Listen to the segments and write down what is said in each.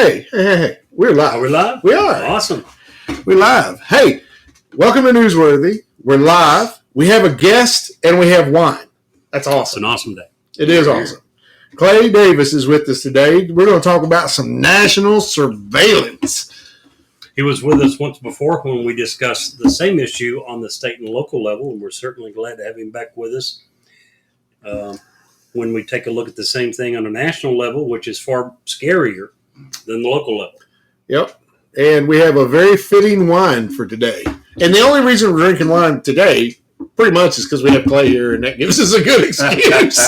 Hey. We're live. Are we live? We are. Awesome. We're live. Hey, welcome to Newsworthy. We're live. We have a guest and we have wine. That's It's awesome. an awesome day. It is awesome. Clay Davis is with us today. We're going to talk about some national surveillance. He was with us once before when we discussed the same issue on the state and local level, and we're certainly glad to have him back with us when we take a look at the same thing on a national level, which is far scarier than the local level. Yep. And we have a very fitting wine for today. And the only reason we're drinking wine today pretty much is because we have Clay here, and that gives us a good excuse.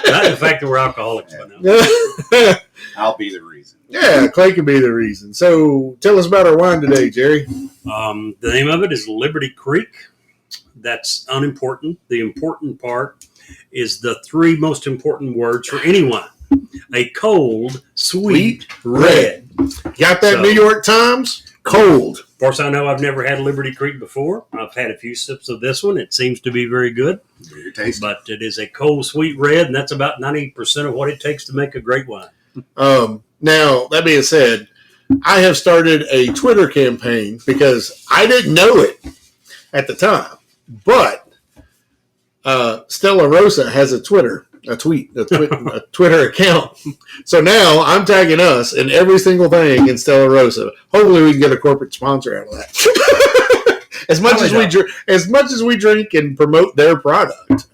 Not the fact that we're alcoholics by now. I'll be the reason. Yeah, Clay can be the reason. So tell us about our wine today, Jerry. The name of it is Liberty Creek. That's unimportant. The important part is the three most important words for any wine. A cold, sweet red. Got that So- New York Times? Cold. Of course, I know I've never had Liberty Creek before. I've had a few sips of this one. It seems to be very good. Very tasty. But it is a cold, sweet red, and that's about 90% of what it takes to make a great wine. Now, that being said, I have started a Twitter campaign because I didn't know it at the time. But Stella Rosa has a Twitter account. So now I'm tagging us in every single thing in Stella Rosa. Hopefully we can get a corporate sponsor out of that. as much as we drink and promote their product,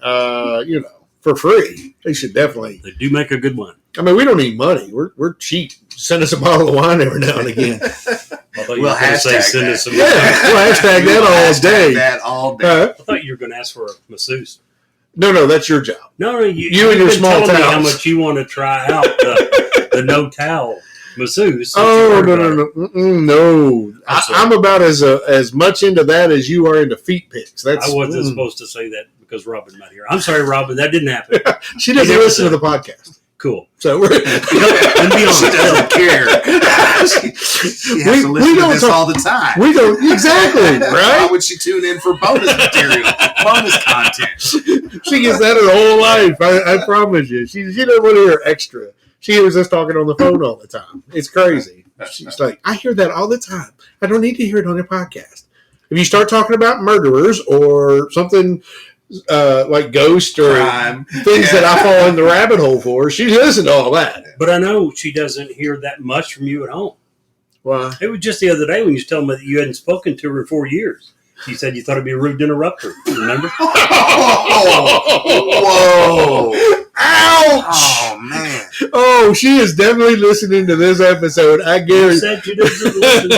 for free, they should definitely. They do make a good wine. I mean, we don't need money. We're cheap. Send us a bottle of wine every now and again. I thought you We'll were going to say hashtag send that. us some. Yeah, we'll hashtag that all day. That all day. I thought you were going to ask for a masseuse. No, that's your job. No, you You and your been small telling me how towels. much you want to try out the no towel masseuse. Oh, no. I'm I'm about as much into that as you are into feet pics. I wasn't supposed to say that because Robin's not here. I'm sorry, Robin. That didn't happen. She doesn't listen to the podcast. Cool. So we're And be honest. She doesn't care. she has to listen to this all the time. We don't exactly Why right. would she tune in for bonus material, bonus content? She gets that her whole life. I promise you. She doesn't want to hear extra. She hears us talking on the phone all the time. It's crazy. She's like, I hear that all the time. I don't need to hear it on your podcast. If you start talking about murderers or something like ghost or Crime. things that I fall in the rabbit hole for, she listens to all that. But I know she doesn't hear that much from you at home. Why? It was just the other day when you was telling me that you hadn't spoken to her in 4 years. You said you thought it'd be rude to interrupt her. Remember? Whoa. Ouch! Oh, man. Oh, she is definitely listening to this episode. I You guarantee. said you didn't listen.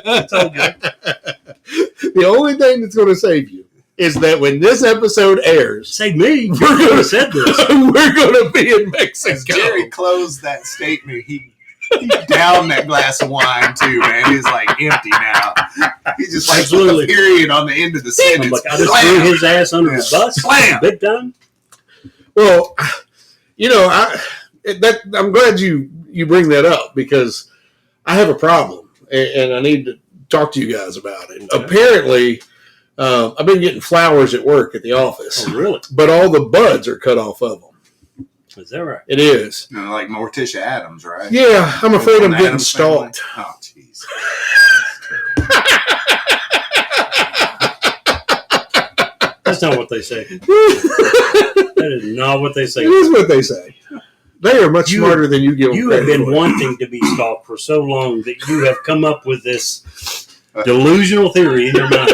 I told you. The only thing that's going to save you is that when this episode airs, Say me. You we're could going have said this. to be in Mexico. As Jerry closed that statement, he downed that glass of wine, too, man. He's like empty now. He just like put Absolutely. a period on the end of the I'm sentence. like, I just Slam. threw his ass under the bus. Slam. Big time. Well, I'm glad you bring that up because I have a problem and I need to talk to you guys about it. Okay. Apparently, I've been getting flowers at work at the office, Oh, really? but all the buds are cut off of them. Is that right? It is. Like Morticia Adams, right? Yeah, I'm afraid I'm From the getting Addams family. stalked. Oh, jeez. That's not what they say. That is not what they say. It is what they say. They are much smarter than you give them You have credit been for. wanting to be stalked for so long that you have come up with this delusional theory in your mind.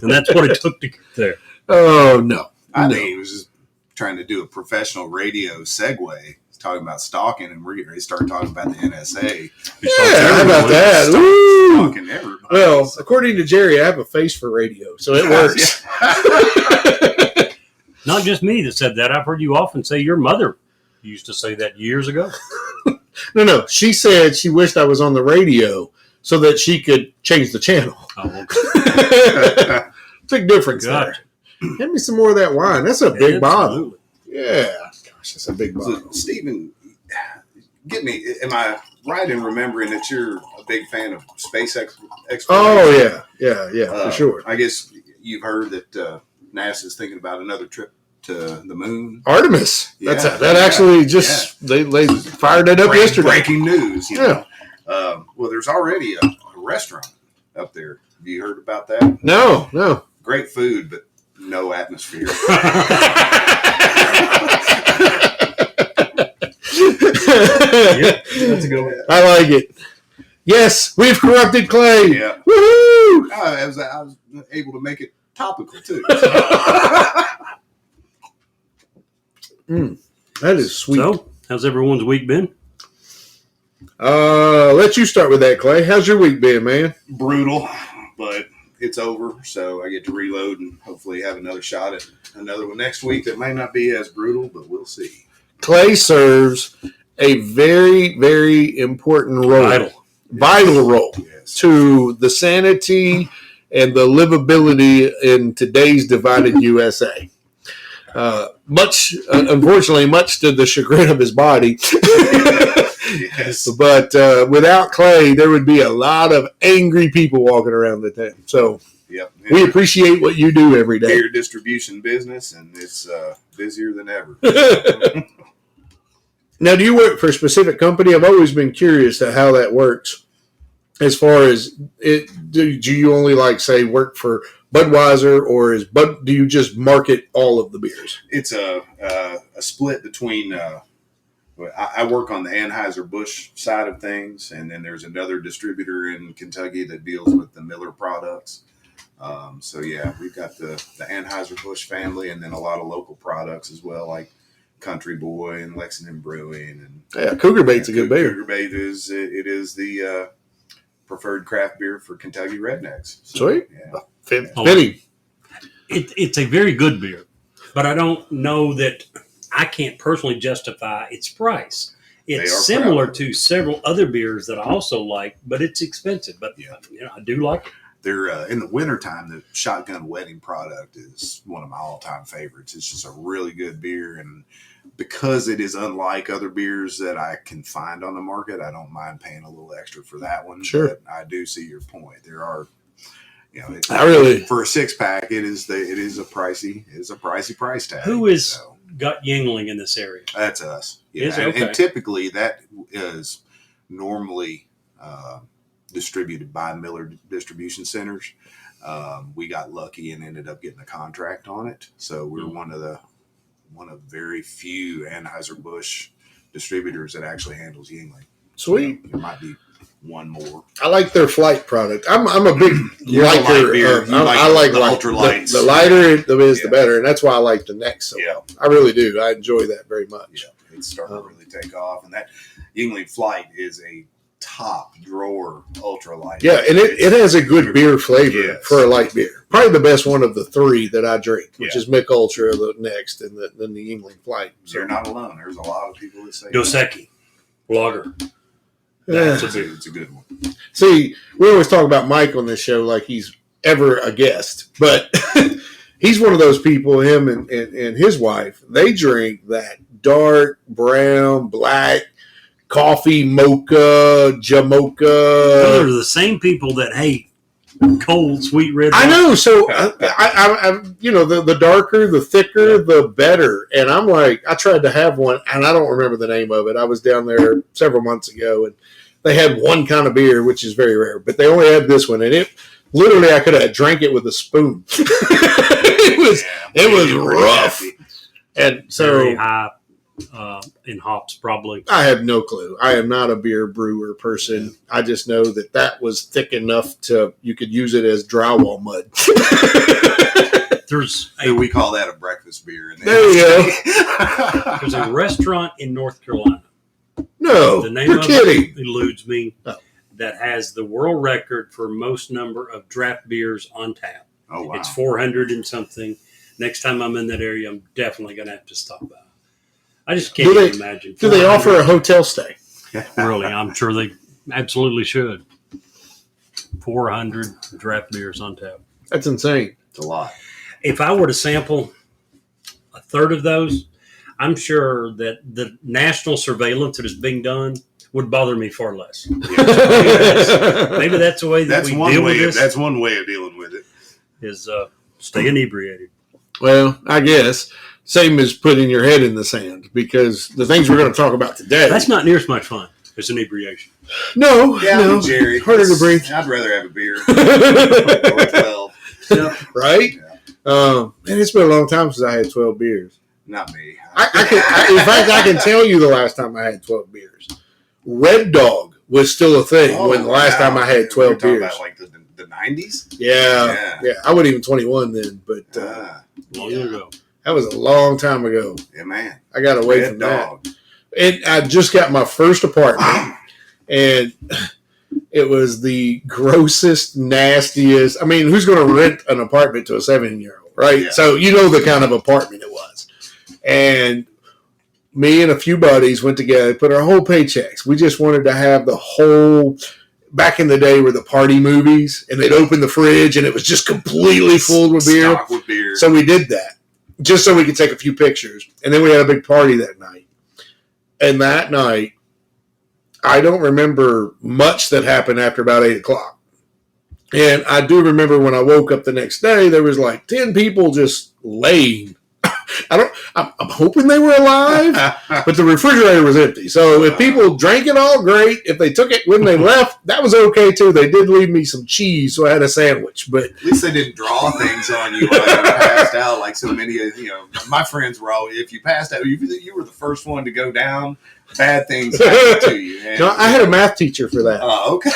And that's what it took to get there. Oh, no. I No. think he was just trying to do a professional radio segue. He's talking about stalking, and he started talking about the NSA. Yeah, how about that? Stalk- Ooh. Stalking everybody. Well, according to Jerry, I have a face for radio, so it works. Not just me that said that. I've heard you often say your mother used to say that years ago. No. She said she wished I was on the radio so that she could change the channel. Oh, okay. Big difference Gotcha. there. Give me some more of that wine. That's a big bottle. Absolutely. Yeah. Gosh, that's a big bottle. So, Stephen, get me. Am I right in remembering that you're a big fan of space exploration? Oh, yeah, for sure. I guess you've heard that NASA's thinking about another trip to the moon. Artemis. Yeah, That actually just they fired it up yesterday. Breaking news. You know? Well, there's already a restaurant up there. Have you heard about that? No. Great food, but no atmosphere. That's a good one. I like it. Yes, we've corrupted Clay. Yeah. Woohoo! I was able to make it topical too. That is sweet. So, how's everyone's week been? Let you start with that, Clay. How's your week been, man? Brutal, but it's over, so I get to reload and hopefully have another shot at another one next week that may not be as brutal, but we'll see. Clay serves a very, very important role. Vital role to the sanity and the livability in today's divided USA. Unfortunately, much to the chagrin of his body. Yes. But without Clay, there would be a lot of angry people walking around the town. So we appreciate what you do every day. Beer distribution business, and it's busier than ever. Now, do you work for a specific company? I've always been curious to how that works. As far as it, do you only work for Budweiser, or do you just market all of the beers? It's a split between. I work on the Anheuser-Busch side of things, and then there's another distributor in Kentucky that deals with the Miller products. We've got the Anheuser-Busch family, and then a lot of local products as well, like Country Boy and Lexington Brewing. And Cougar Bait's a good beer. Cougar Bait is the preferred craft beer for Kentucky rednecks. So, sweet. Yeah. Fitting. It's a very good beer, but I don't know that I can't personally justify its price. It's similar to several other beers that I also like, but it's expensive. But I do like it. They're in the wintertime, the Shotgun Wedding product is one of my all-time favorites. It's just a really good beer, and because it is unlike other beers that I can find on the market, I don't mind paying a little extra for that one. Sure. But I do see your point. There are, for a 6-pack, it is a pricey price tag. Who is got Yingling in this area? That's us. Yeah, Is it? Okay. And typically that is normally distributed by Miller distribution centers. We got lucky and ended up getting a contract on it. So we're one of very few Anheuser-Busch distributors that actually handles Yingling. Sweet. There might be one more. I like their flight product. I'm a big liker. I like the ultralights. The lighter it is, the better, and that's why I like the neck so well. I really do. I enjoy that very much. Yeah, it's starting to really take off, and that Yingling Flight is a top drawer ultralight. Yeah, and it has a good beer flavor for a light beer. Probably the best one of the three that I drink, which is Mick Ultra the next, and then the Yingling Flight. So you're not alone. There's a lot of people that say Dos Equis lager. It's a good one. See, we always talk about Mike on this show like he's ever a guest, but he's one of those people, him and his wife, they drink that dark, brown, black, coffee, mocha, jamocha. Those are the same people that hate cold, sweet red wine. I know. So, I the darker, the thicker, the better. And I'm like, I tried to have one, and I don't remember the name of it. I was down there several months ago, and they had one kind of beer, which is very rare, but they only had this one, and it literally I could have drank it with a spoon. it was rough, and so very high in hops, probably. I have no clue. I am not a beer brewer person. I just know that was thick enough you could use it as drywall mud. We call that a breakfast beer. There you go. There's a restaurant in North Carolina. No, the name you're of kidding. It eludes me. Oh. That has the world record for most number of draft beers on tap. Oh, wow. It's 400 and something. Next time I'm in that area, I'm definitely going to have to stop by. I just can't even imagine. Do they offer a hotel stay? Really, I'm sure they absolutely should. 400 draft beers on tap. That's insane. It's a lot. If I were to sample a third of those, I'm sure that the national surveillance that is being done would bother me far less. Maybe that's the way that we deal with this. That's one way of dealing with it. Is stay inebriated. Well, I guess. Same as putting your head in the sand, because the things we're going to talk about today. That's not near as much fun as inebriation. No, Yeah, no. Jerry. Harder to breathe. I'd rather have a beer. Or 12. Yeah. Right? Yeah. Man, it's been a long time since I had 12 beers. Not me. In fact, I can tell you the last time I had 12 beers. Red Dog was still a thing when the last time I had 12 talking beers. about like the 90s? Yeah. I wasn't even 21 then, but Long ago. that was a long time ago. Yeah, man. I got away Red from Dog. that. And I just got my first apartment, and it was the grossest, nastiest. I mean, who's going to rent an apartment to a 7-year-old, right? Yeah. So you know the kind of apartment it was. And me and a few buddies went together, put our whole paychecks. We just wanted to have the whole. Back in the day were the party movies, and they'd open the fridge, and it was just completely full with beer. Stocked with beer. So we did that just so we could take a few pictures. And then we had a big party that night. And that night, I don't remember much that happened after about 8 o'clock. And I do remember when I woke up the next day, there was like 10 people just laying. I'm hoping they were alive, but the refrigerator was empty. So if people drank it all, great. If they took it when they left, that was okay too. They did leave me some cheese, so I had a sandwich. But at least they didn't draw things on you while you passed out, like so many of my friends were all. If you passed out, you were the first one to go down. Bad things happen to you. And, no, I had a math teacher for that. Okay.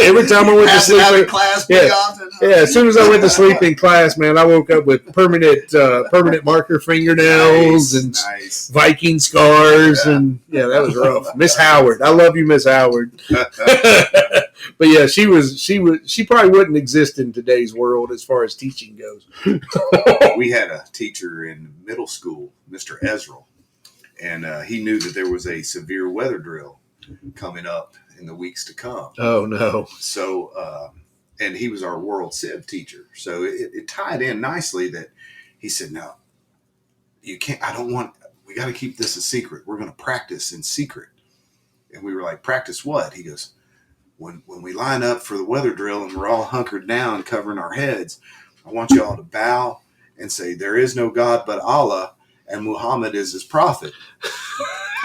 Every time I went to sleep, in class pretty often. As soon as I went to sleep in class, man, I woke up with permanent marker fingernails and nice. Viking scars, and that was rough. Miss Howard, I love you, Miss Howard. But yeah, she probably wouldn't exist in today's world as far as teaching goes. We had a teacher in middle school, Mr. Ezra. And he knew that there was a severe weather drill coming up in the weeks to come. Oh, no. So, and he was our world civ teacher. So it tied in nicely that he said, no, you can't, we got to keep this a secret. We're going to practice in secret. And we were like, practice what? He goes, when we line up for the weather drill and we're all hunkered down covering our heads, I want you all to bow and say, there is no God but Allah, and Muhammad is his prophet.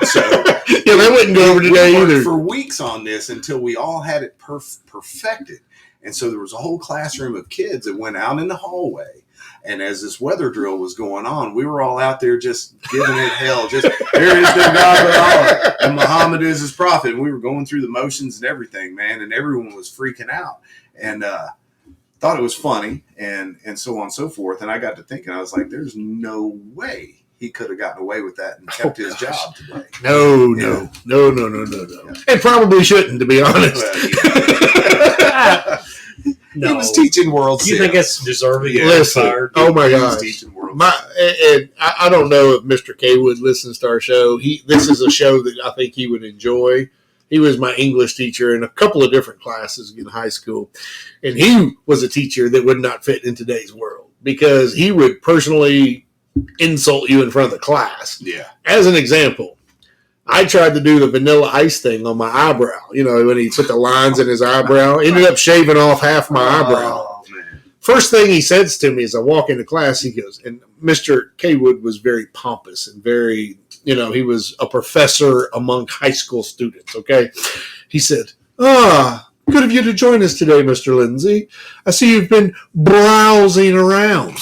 So that wouldn't go over today either. For weeks on this until we all had it perfected. And so there was a whole classroom of kids that went out in the hallway. And as this weather drill was going on, we were all out there just giving it hell. Just, there is no God but Allah, and Muhammad is his prophet. And we were going through the motions and everything, man. And everyone was freaking out. And thought it was funny and so on and so forth. And I got to thinking, I was like, there's no way he could have gotten away with that and kept his job today. No. And probably shouldn't, to be honest. No. He was teaching world Do you think it's deserving of Listen, fired? oh my He was God. teaching world And I don't know if Mr. Kaywood listens to our show. This is a show that I think he would enjoy. He was my English teacher in a couple of different classes in high school. And he was a teacher that would not fit in today's world because he would personally insult you in front of the class. Yeah. As an example, I tried to do the Vanilla Ice thing on my eyebrow. When he put the lines in his eyebrow, ended up shaving off half my eyebrow. Oh, man. First thing he says to me as I walk into class, he goes, and Mr. Kaywood was very pompous and very, he was a professor among high school students, okay? He said, good of you to join us today, Mr. Lindsay. I see you've been browsing around.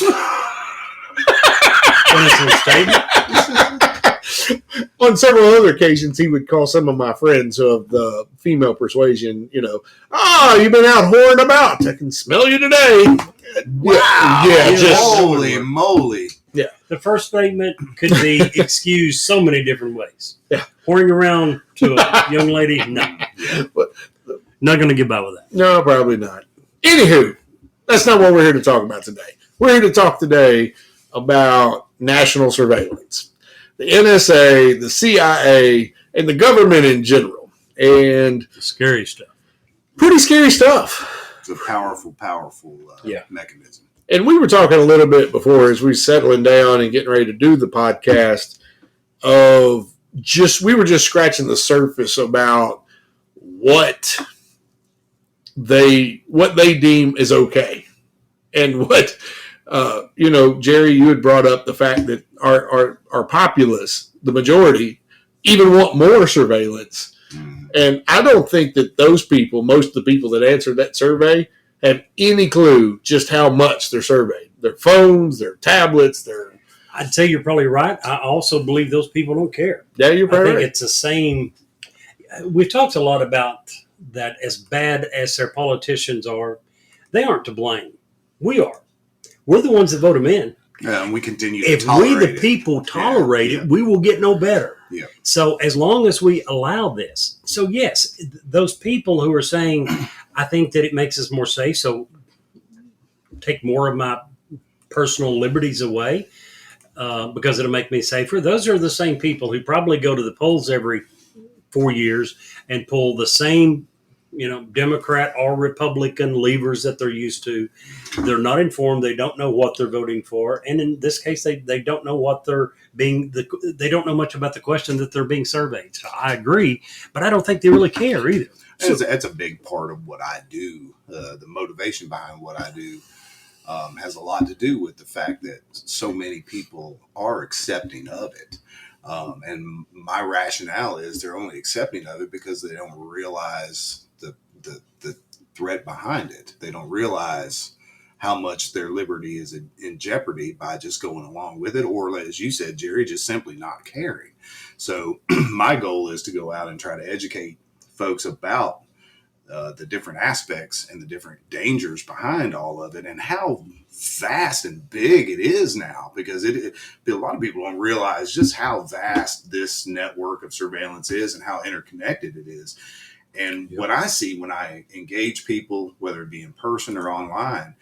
On several other occasions, he would call some of my friends of the female persuasion, you've been out whoring about. I can smell you today. Wow. Yeah, just holy moly. Yeah. The first statement could be excused so many different ways. Yeah. Pouring around to a young lady, no. Not going to get by with that. No, probably not. Anywho, that's not what we're here to talk about today. We're here to talk today about national surveillance. The NSA, the CIA, and the government in general. And The scary stuff. pretty scary stuff. It's a powerful mechanism. And we were talking a little bit before as we were settling down and getting ready to do the podcast we were just scratching the surface about what they deem is okay and what Jerry, you had brought up the fact that our populace, the majority, even want more surveillance. And I don't think that those people, most of the people that answered that survey, have any clue just how much they're surveyed. Their phones, their tablets, I'd say you're probably right. I also believe those people don't care. Yeah, you're probably I think right. it's the same. We've talked a lot about that. As bad as their politicians are, they aren't to blame. We are. We're the ones that vote them in. And we continue If to tolerate we, the people, tolerate it, we will get no better. Yeah. So as long as we allow this. So yes, those people who are saying, I think that it makes us more safe, so take more of my personal liberties away because it'll make me safer. Those are the same people who probably go to the polls every 4 years and pull the same Democrat or Republican levers that they're used to. They're not informed. They don't know what they're voting for. And in this case, they don't know what they don't know much about the question that they're being surveyed. So I agree, but I don't think they really care either. So that's a big part of what I do. The motivation behind what I do has a lot to do with the fact that so many people are accepting of it. And my rationale is they're only accepting of it because they don't realize the threat behind it. They don't realize how much their liberty is in jeopardy by just going along with it, or as you said, Jerry, just simply not caring. So my goal is to go out and try to educate folks about the different aspects and the different dangers behind all of it and how vast and big it is now, because a lot of people don't realize just how vast this network of surveillance is and how interconnected it is. And what I see when I engage people, whether it be in person or online,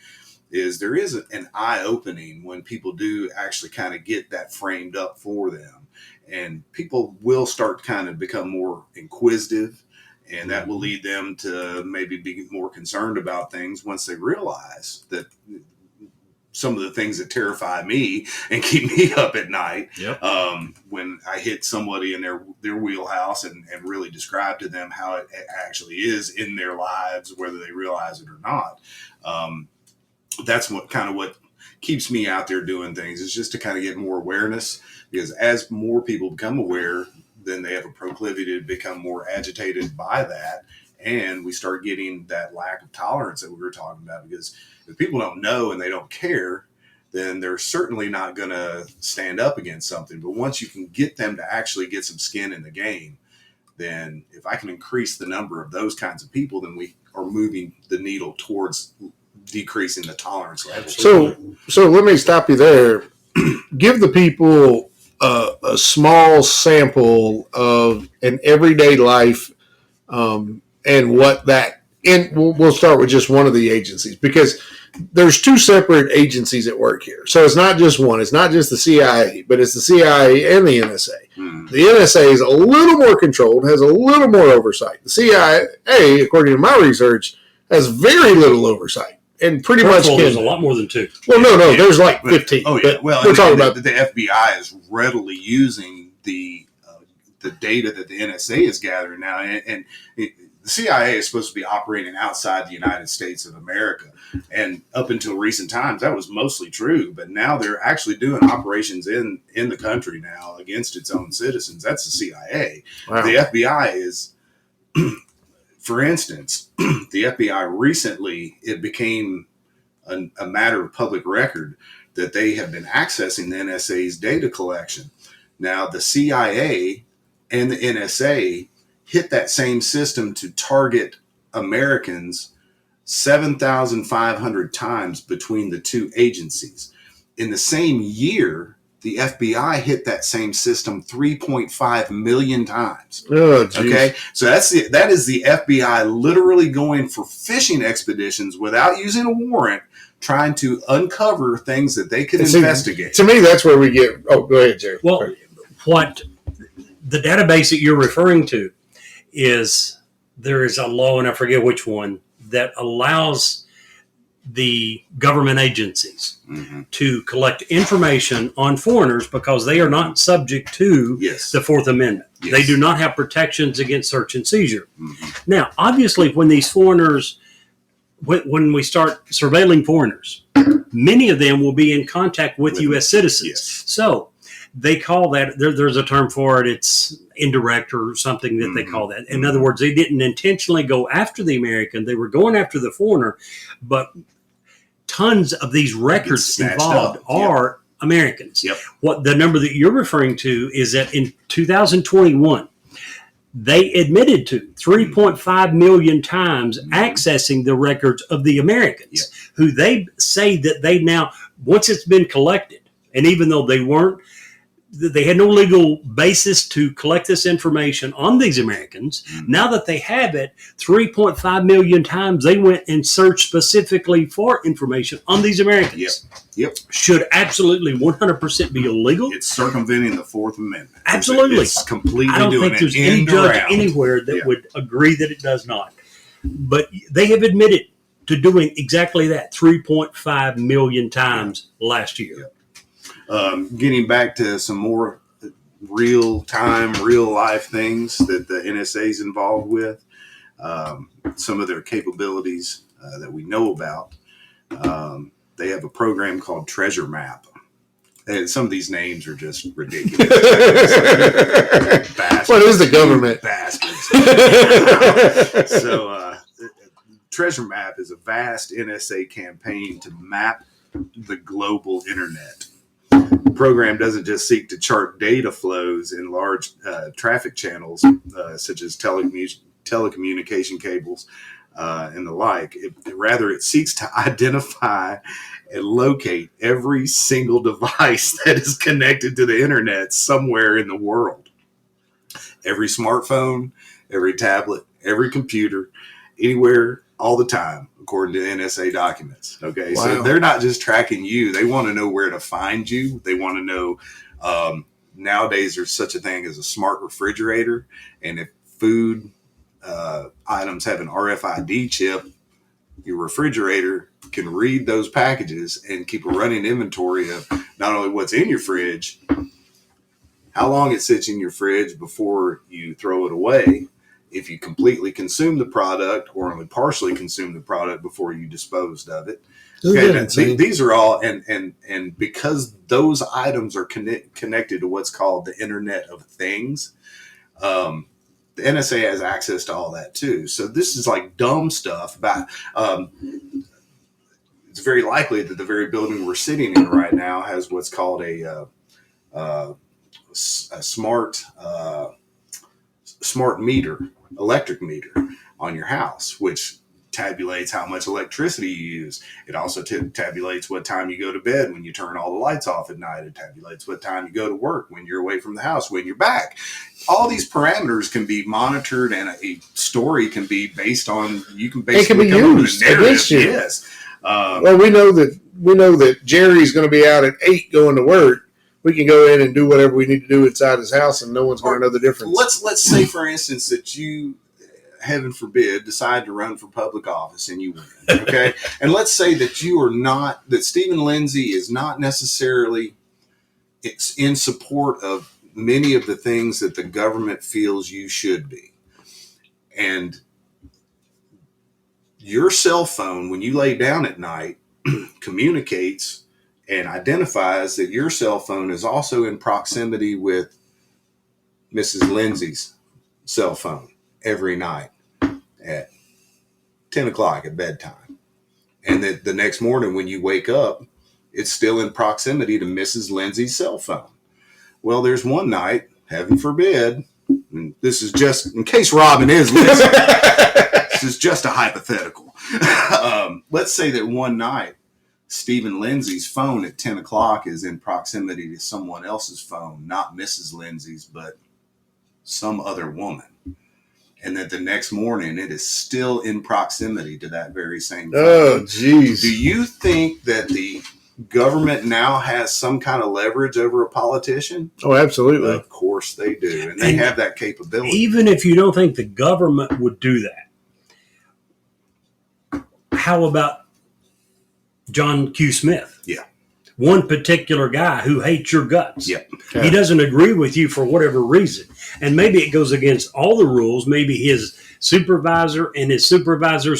is there is an eye-opening when people do actually kind of get that framed up for them. And people will start to kind of become more inquisitive, and that will lead them to maybe be more concerned about things once they realize that some of the things that terrify me and keep me up at night, when I hit somebody in their wheelhouse and really describe to them how it actually is in their lives, whether they realize it or not. That's what keeps me out there doing things, is just to kind of get more awareness, because as more people become aware, then they have a proclivity to become more agitated by that. And we start getting that lack of tolerance that we were talking about, because if people don't know and they don't care, then they're certainly not going to stand up against something. But once you can get them to actually get some skin in the game, then if I can increase the number of those kinds of people, then we are moving the needle towards decreasing the tolerance level. So let me stop you there. Give the people a small sample of an everyday life, and what that. And we'll start with just one of the agencies, because there's two separate agencies at work here. So it's not just one. It's not just the CIA, but it's the CIA and the NSA. The NSA is a little more controlled, has a little more oversight. The CIA, according to my research, has very little oversight. And pretty much there's a lot more than two. Well, no, there's like 15. Oh yeah, well, we're talking about the FBI is readily using the data that the NSA is gathering now, and the CIA is supposed to be operating outside the United States of America, and up until recent times that was mostly true. But now they're actually doing operations in the country now against its own citizens. That's the CIA. Wow. The FBI is. For instance, the FBI recently, it became a matter of public record that they have been accessing the NSA's data collection. Now, the CIA and the NSA hit that same system to target Americans 7,500 times between the two agencies. In the same year, the FBI hit that same system 3.5 million times. Oh, geez. Okay, so that is the FBI literally going for fishing expeditions without using a warrant, trying to uncover things that they could investigate. To me, that's where we get. Oh, go ahead, Jerry. Well, what the database that you're referring to is, there is a law, and I forget which one, that allows the government agencies to collect information on foreigners because they are not subject to the Fourth Amendment. Yes. They do not have protections against search and seizure. Now, obviously, when these foreigners when we start surveilling foreigners, many of them will be in contact with U.S. citizens. Yes. So they call that, there's a term for it, it's indirect or something that they call that. In other words, they didn't intentionally go after the American, they were going after the foreigner, but tons of these records involved are Americans. Yep. What the number that you're referring to is that in 2021, they admitted to 3.5 million times accessing the records of the Americans, who they say that they now, once it's been collected, and even though they had no legal basis to collect this information on these Americans, now that they have it, 3.5 million times they went and searched specifically for information on these Americans. Yep. Should absolutely 100% be illegal. It's circumventing the Fourth Amendment. Absolutely. It's completely I don't doing think there's it any end judge around. anywhere that would agree that it does not. But they have admitted to doing exactly that 3.5 million times last year. Getting back to some more real-time, real-life things that the NSA is involved with, some of their capabilities that we know about. They have a program called Treasure Map. And some of these names are just ridiculous. What is the government? Bastards. So, Treasure Map is a vast NSA campaign to map the global internet. The program doesn't just seek to chart data flows in large traffic channels, such as telecommunication cables and the like. Rather, it seeks to identify and locate every single device that is connected to the internet somewhere in the world. Every smartphone, every tablet, every computer, anywhere, all the time, according to NSA documents. Okay, wow. So they're not just tracking you. They want to know where to find you. They want to know, nowadays there's such a thing as a smart refrigerator. And if food items have an RFID chip, your refrigerator can read those packages and keep a running inventory of not only what's in your fridge, how long it sits in your fridge before you throw it away, if you completely consume the product or only partially consume the product before you disposed of it. Okay, these are all, and because those items are connected to what's called the Internet of Things, the NSA has access to all that too. So this is like dumb stuff about, it's very likely that the very building we're sitting in right now has what's called a smart meter, electric meter on your house, which tabulates how much electricity you use. It also tabulates what time you go to bed when you turn all the lights off at night. It tabulates what time you go to work, when you're away from the house, when you're back. All these parameters can be monitored, and a story can be based on, you can basically come up with a narrative. Yes. Well, we know that Jerry's going to be out at 8 going to work. We can go in and do whatever we need to do inside his house, and no one's going to know the difference. Let's say, for instance, that you, heaven forbid, decide to run for public office and you win. Okay, and let's say that you are not, that Stephen Lindsay is not necessarily in support of many of the things that the government feels you should be, and your cell phone, when you lay down at night, communicates and identifies that your cell phone is also in proximity with Mrs. Lindsay's cell phone every night at 10 o'clock at bedtime. And that the next morning when you wake up, it's still in proximity to Mrs. Lindsay's cell phone. Well, there's one night, heaven forbid, and this is just, in case Robin is listening, this is just a hypothetical. Let's say that one night, Stephen Lindsay's phone at 10 o'clock is in proximity to someone else's phone, not Mrs. Lindsay's, but some other woman. And that the next morning it is still in proximity to that very same phone. Oh, geez. Do you think that the government now has some kind of leverage over a politician? Oh, absolutely. Of course they do. And they have that capability. Even if you don't think the government would do that, how about John Q. Smith? Yeah. One particular guy who hates your guts. Yep. He doesn't agree with you for whatever reason. And maybe it goes against all the rules. Maybe his supervisor and his supervisor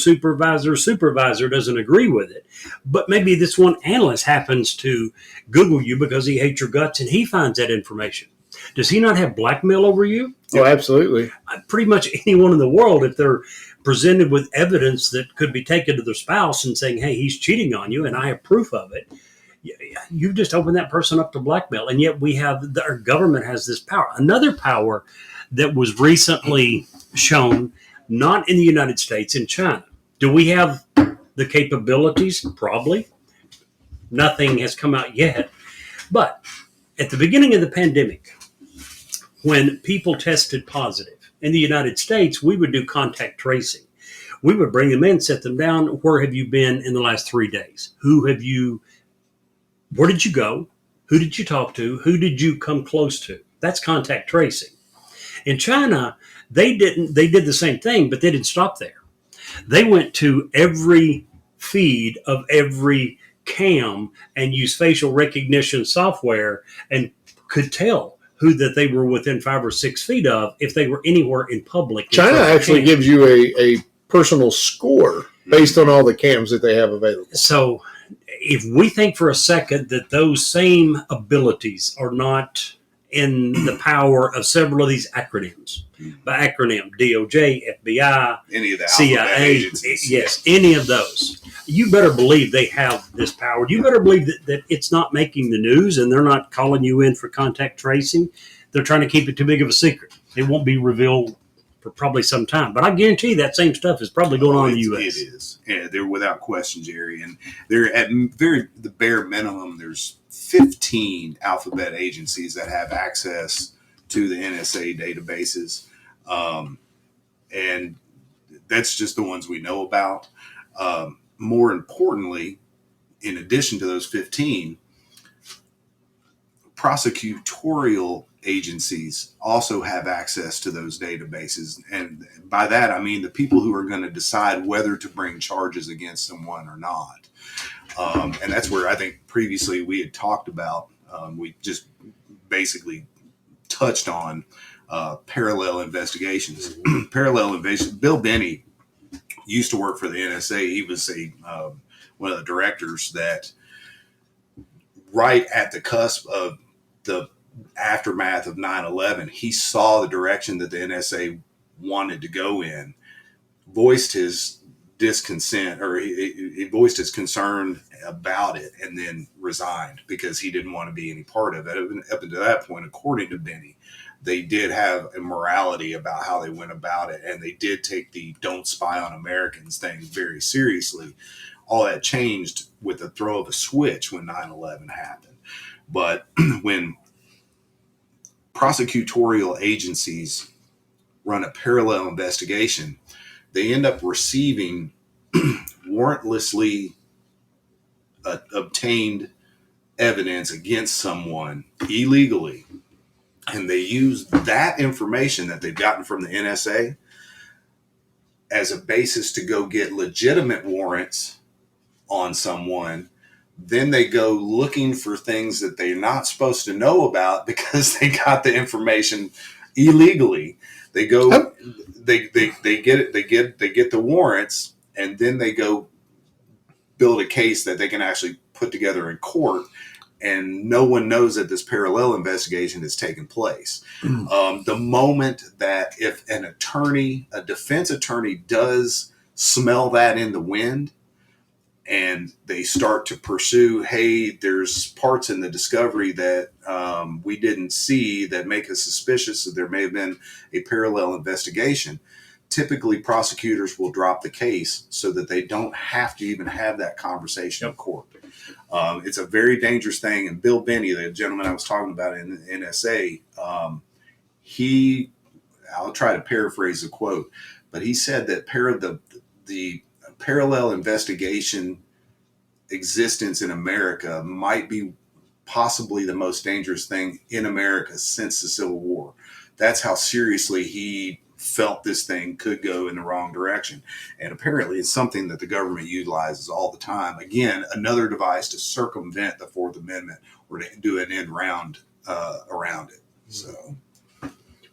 doesn't agree with it. But maybe this one analyst happens to Google you because he hates your guts and he finds that information. Does he not have blackmail over you? Oh, absolutely. Pretty much anyone in the world, if they're presented with evidence that could be taken to their spouse and saying, hey, he's cheating on you and I have proof of it, you've just opened that person up to blackmail. And yet our government has this power. Another power that was recently shown, not in the United States, in China. Do we have the capabilities? Probably. Nothing has come out yet. But at the beginning of the pandemic, when people tested positive in the United States, we would do contact tracing. We would bring them in, set them down. Where have you been in the last 3 days? Where did you go? Who did you talk to? Who did you come close to? That's contact tracing. In China, they did the same thing, but they didn't stop there. They went to every feed of every cam and used facial recognition software and could tell who that they were within 5 or 6 feet of if they were anywhere in public. China actually gives you a personal score based on all the cams that they have available. So if we think for a second that those same abilities are not in the power of several of these acronyms, by acronym, DOJ, FBI, Any of the CIA, agencies. yes, any of those, you better believe they have this power. You better believe that it's not making the news and they're not calling you in for contact tracing. They're trying to keep it too big of a secret. It won't be revealed for probably some time. But I guarantee that same stuff is probably going on in the U.S. It is. Yeah, they're without question, Jerry. And they're at the bare minimum, there's 15 alphabet agencies that have access to the NSA databases. And that's just the ones we know about. More importantly, in addition to those 15, prosecutorial agencies also have access to those databases. And by that, I mean the people who are going to decide whether to bring charges against someone or not. And that's where I think previously we had talked about, we just basically touched on parallel investigations. Parallel investigation. Bill Benny used to work for the NSA. He was one of the directors that right at the cusp of the aftermath of 9/11, he saw the direction that the NSA wanted to go in, voiced his disconsent, or he voiced his concern about it, and then resigned because he didn't want to be any part of it. Up until that point, according to Benny, they did have a morality about how they went about it, and they did take the "don't spy on Americans" thing very seriously. All that changed with the throw of a switch when 9/11 happened. But when prosecutorial agencies run a parallel investigation, they end up receiving warrantlessly obtained evidence against someone illegally. And they use that information that they've gotten from the NSA as a basis to go get legitimate warrants on someone. Then they go looking for things that they're not supposed to know about because they got the information illegally. They go, they get it, they get the warrants, and then they go build a case that they can actually put together in court, and no one knows that this parallel investigation has taken place. The moment that if a defense attorney does smell that in the wind, and they start to pursue, hey, there's parts in the discovery that we didn't see that make us suspicious that there may have been a parallel investigation. Typically, prosecutors will drop the case so that they don't have to even have that conversation in court. It's a very dangerous thing. And Bill Benny, the gentleman I was talking about in the NSA, I'll try to paraphrase the quote, but he said that the parallel investigation existence in America might be possibly the most dangerous thing in America since the Civil War. That's how seriously he felt this thing could go in the wrong direction. And apparently it's something that the government utilizes all the time. Again, another device to circumvent the Fourth Amendment or to do an end round around it. So,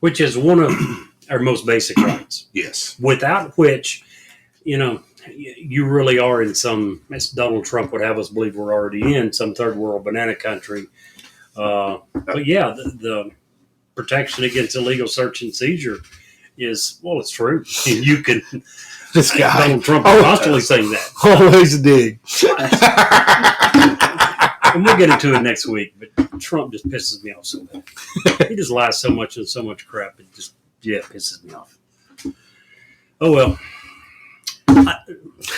which is one of our most basic rights. Yes. Without which, you really are in some, as Donald Trump would have us believe we're already in, some third world banana country. But yeah, the protection against illegal search and seizure is, well, it's true. And you can, This guy. Donald Trump is constantly saying that. Always a dig. And we'll get into it next week, but Trump just pisses me off so bad. He just lies so much and so much crap. It just, pisses me off. Oh, well. I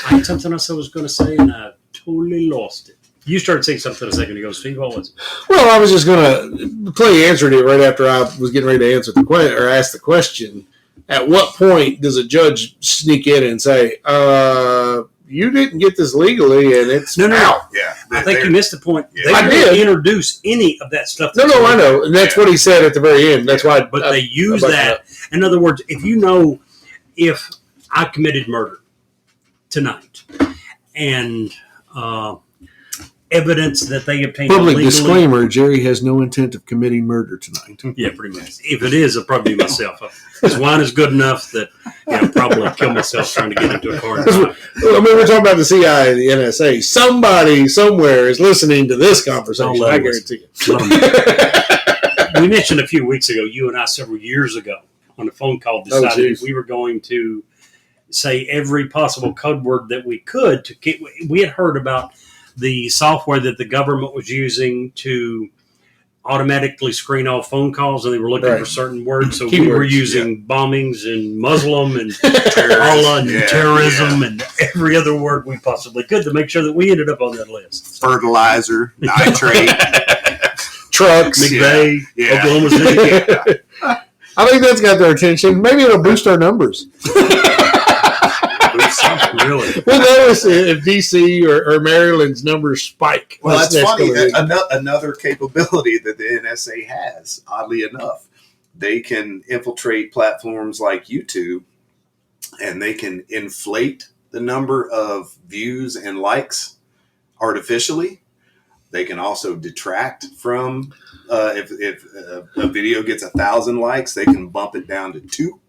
had something else I was going to say, and I totally lost it. You started saying something a second ago, Steve. What was it? Well, I was just going to play answered it right after I was getting ready to answer the question or ask the question. At what point does a judge sneak in and say, you didn't get this legally and it's No. out? Yeah. I think you missed the point. Yeah. They I didn't did. introduce any of that stuff. No, I know. And that's what he said at the very end. That's why. But they use that. In other words, if I committed murder tonight and evidence that they obtained Public illegally, disclaimer, Jerry has no intent of committing murder tonight. Yeah, pretty much. If it is, it'll probably be myself. This wine is good enough that probably kill myself trying to get into a car. And drive. I mean, we're talking about the CIA and the NSA. Somebody somewhere is listening to this conversation. I guarantee you. We mentioned a few weeks ago, you and I several years ago on a phone call decided we were going to say every possible code word that we could to get. We had heard about the software that the government was using to automatically screen all phone calls, and they were looking for certain words. So we were using bombings and Muslim and Allah and terrorism and every other word we possibly could to make sure that we ended up on that list. Fertilizer, nitrate, trucks, McVeigh, Oklahoma City. I think that's got their attention. Maybe it'll boost our numbers. Really? We'll notice if DC or Maryland's numbers spike. Well, that's funny. Another capability that the NSA has, oddly enough, they can infiltrate platforms like YouTube, and they can inflate the number of views and likes artificially. They can also detract from if a video gets 1,000 likes, they can bump it down to 2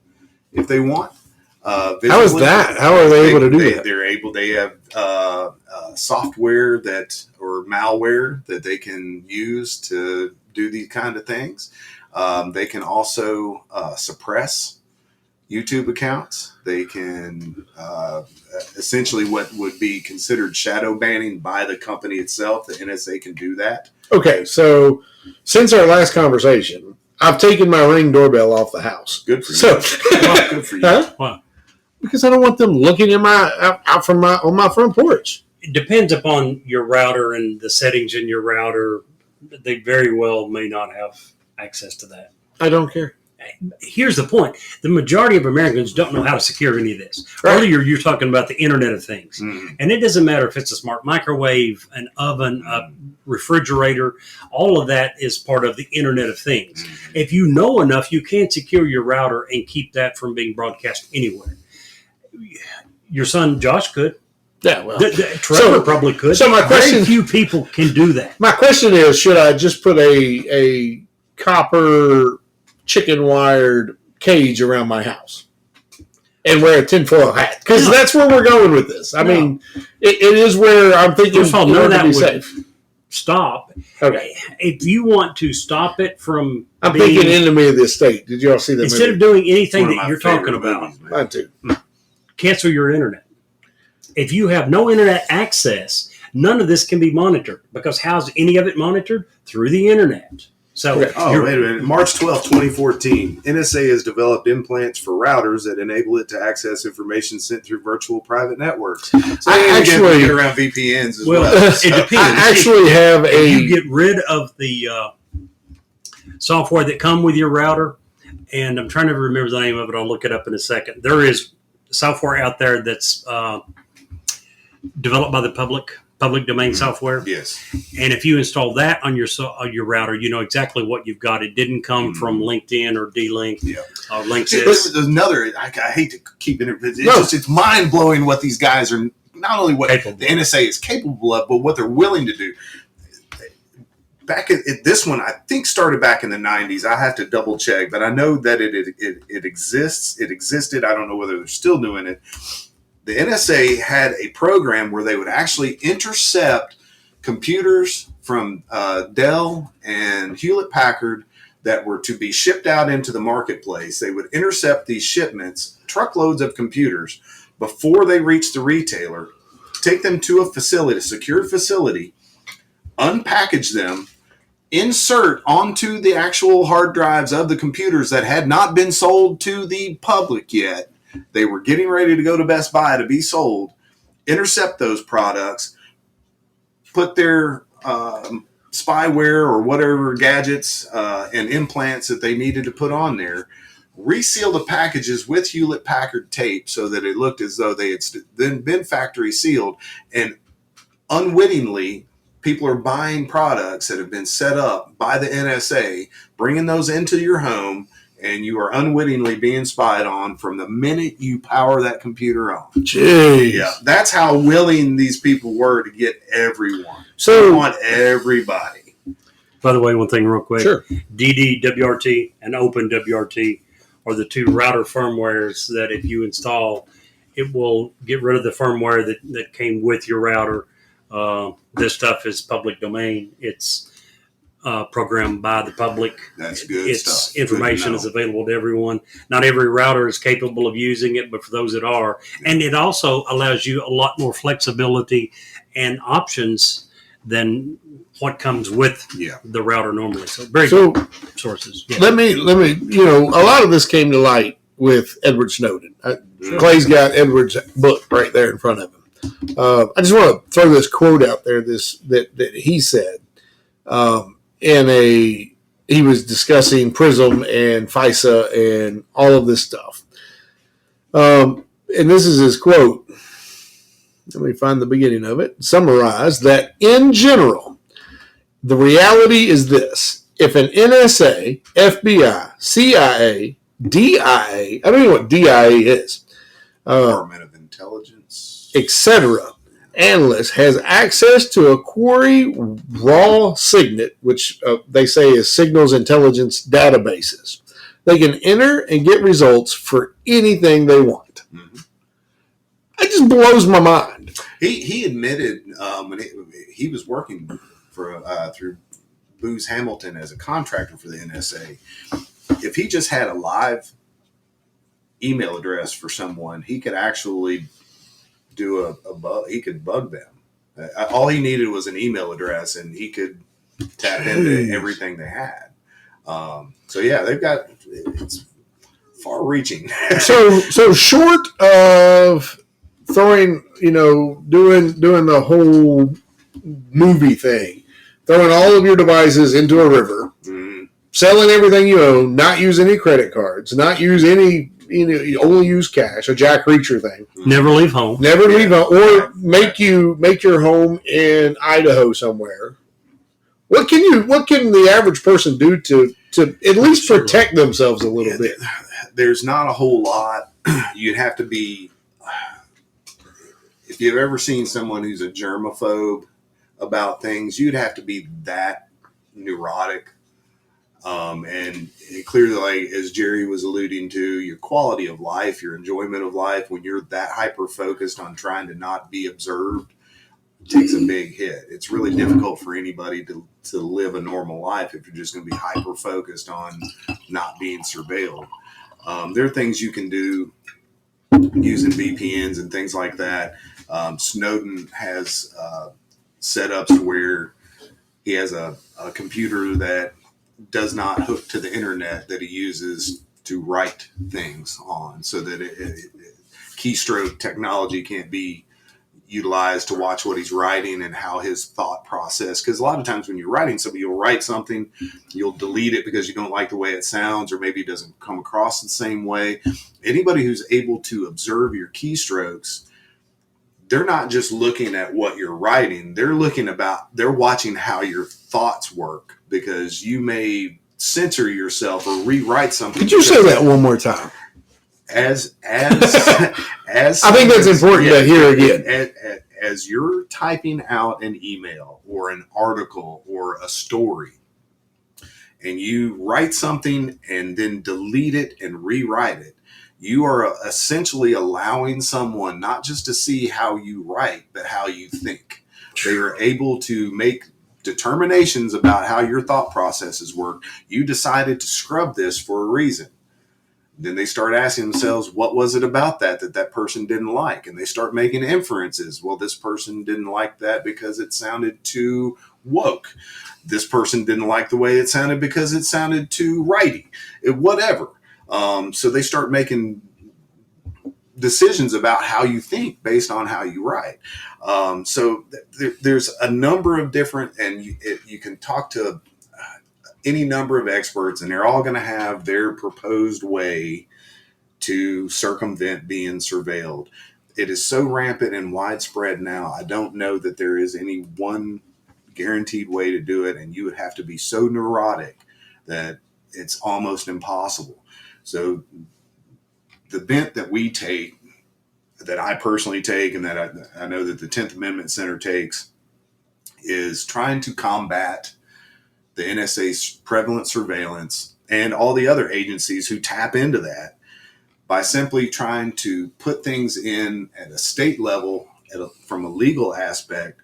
if they want. How is that? How are they able to do that? They're able. They have software or malware that they can use to do these kind of things. They can also suppress YouTube accounts. They can essentially what would be considered shadow banning by the company itself. The NSA can do that. Okay, so since our last conversation, I've taken my Ring doorbell off the house. Good for you. Good for you. Huh? Wow. Because I don't want them looking in on my front porch. It depends upon your router and the settings in your router. They very well may not have access to that. I don't care. Here's the point. The majority of Americans don't know how to secure any of this. Right. Earlier, you're talking about the Internet of Things. Mm-hmm. And it doesn't matter if it's a smart microwave, an oven, a refrigerator. All of that is part of the Internet of Things. Mm-hmm. If you know enough, you can secure your router and keep that from being broadcast anywhere. Your son Josh could. Yeah, well, Trevor probably could. So my question: very few people can do that. My question is: should I just put a copper chicken wired cage around my house and wear a tinfoil hat? Because that's where we're going with this. I mean, it is where I'm thinking. First of all, none of that would safe. Stop. Okay. If you want to stop it from, I'm thinking Enemy of the State. Did you all see that? Instead of doing anything that you're talking about, mine too. Cancel your internet. If you have no internet access, none of this can be monitored, because how's any of it monitored? Through the internet. So, wait a minute. March 12, 2014, NSA has developed implants for routers that enable it to access information sent through virtual private networks. So I actually get around VPNs as well. It depends. I actually have if you get rid of the software that come with your router, and I'm trying to remember the name of it. I'll look it up in a second. There is software out there that's developed by the public domain software. Yes. And if you install that on your router, you know exactly what you've got. It didn't come from LinkedIn or D-Link or Linksys. There's another, I hate to keep it, it's mind blowing what these guys are, not only what the NSA is capable of, but what they're willing to do. this one, I think started back in the 90s. I have to double check, but I know that it exists. It existed. I don't know whether they're still doing it. The NSA had a program where they would actually intercept computers from Dell and Hewlett Packard that were to be shipped out into the marketplace. They would intercept these shipments, truckloads of computers, before they reached the retailer, take them to a facility, a secured facility, unpackage them, insert onto the actual hard drives of the computers that had not been sold to the public yet. They were getting ready to go to Best Buy to be sold, intercept those products, put their spyware or whatever gadgets and implants that they needed to put on there, reseal the packages with Hewlett Packard tape so that it looked as though they had then been factory sealed, and unwittingly people are buying products that have been set up by the NSA, bringing those into your home, and you are unwittingly being spied on from the minute you power that computer on. Jeez. Yeah, that's how willing these people were to get everyone. So they want everybody. By the way, one thing real quick. Sure. DDWRT and OpenWRT are the two router firmwares that if you install, it will get rid of the firmware that came with your router. This stuff is public domain. It's programmed by the public. That's good Its stuff. information is available to everyone. Not every router is capable of using it, but for those that are, and it also allows you a lot more flexibility and options than what comes with the router normally. So very good sources. Yeah. Let me, a lot of this came to light with Edward Snowden. Clay's got Edward's book right there in front of him. I just want to throw this quote out there. That he said he was discussing PRISM and FISA and all of this stuff. And this is his quote. Let me find the beginning of it. Summarize that in general, the reality is this: if an NSA, FBI, CIA, DIA, I don't know what DIA is, Department of Intelligence, etc., analyst has access to a query raw signet, which they say is signals intelligence databases, they can enter and get results for anything they want. Mm-hmm. It just blows my mind. He admitted when he was working for through Booz Hamilton as a contractor for the NSA, if he just had a live email address for someone, he could actually do a bug. He could bug them. All he needed was an email address, and he could tap into everything they had. So yeah, it's far-reaching. so short of throwing, doing the whole movie thing, throwing all of your devices into a river, selling everything you own, not use any credit cards, not use any, you only use cash, a Jack Reacher thing. Never leave home. Leave home, or make your home in Idaho somewhere. What can the average person do to at least protect themselves a little bit? There's not a whole lot. You'd have to be, if you've ever seen someone who's a germaphobe about things, you'd have to be that neurotic. And clearly, like as Jerry was alluding to, your quality of life, your enjoyment of life, when you're that hyper-focused on trying to not be observed, takes a big hit. It's really difficult for anybody to live a normal life if you're just going to be hyper-focused on not being surveilled. There are things you can do using VPNs and things like that. Snowden has setups where he has a computer that does not hook to the internet that he uses to write things on, so that keystroke technology can't be utilized to watch what he's writing and how his thought process. Because a lot of times when you're writing something, you'll write something, you'll delete it because you don't like the way it sounds, or maybe it doesn't come across the same way. Anybody who's able to observe your keystrokes, they're not just looking at what you're writing, they're watching how your thoughts work, because you may censor yourself or rewrite something. Could you say that one more time? As I think that's important to hear again. as you're typing out an email or an article or a story, and you write something and then delete it and rewrite it, you are essentially allowing someone not just to see how you write, but how you think. They are able to make determinations about how your thought processes work. You decided to scrub this for a reason. Then they start asking themselves, what was it about that person didn't like? And they start making inferences. Well, this person didn't like that because it sounded too woke. This person didn't like the way it sounded because it sounded too righty. Whatever. So they start making decisions about how you think based on how you write. So there's a number of different, and you can talk to any number of experts, and they're all going to have their proposed way to circumvent being surveilled. It is so rampant and widespread now. I don't know that there is any one guaranteed way to do it, and you would have to be so neurotic that it's almost impossible. So the bent that we take, that I personally take, and that I know that the 10th Amendment Center takes, is trying to combat the NSA's prevalent surveillance and all the other agencies who tap into that by simply trying to put things in at a state level from a legal aspect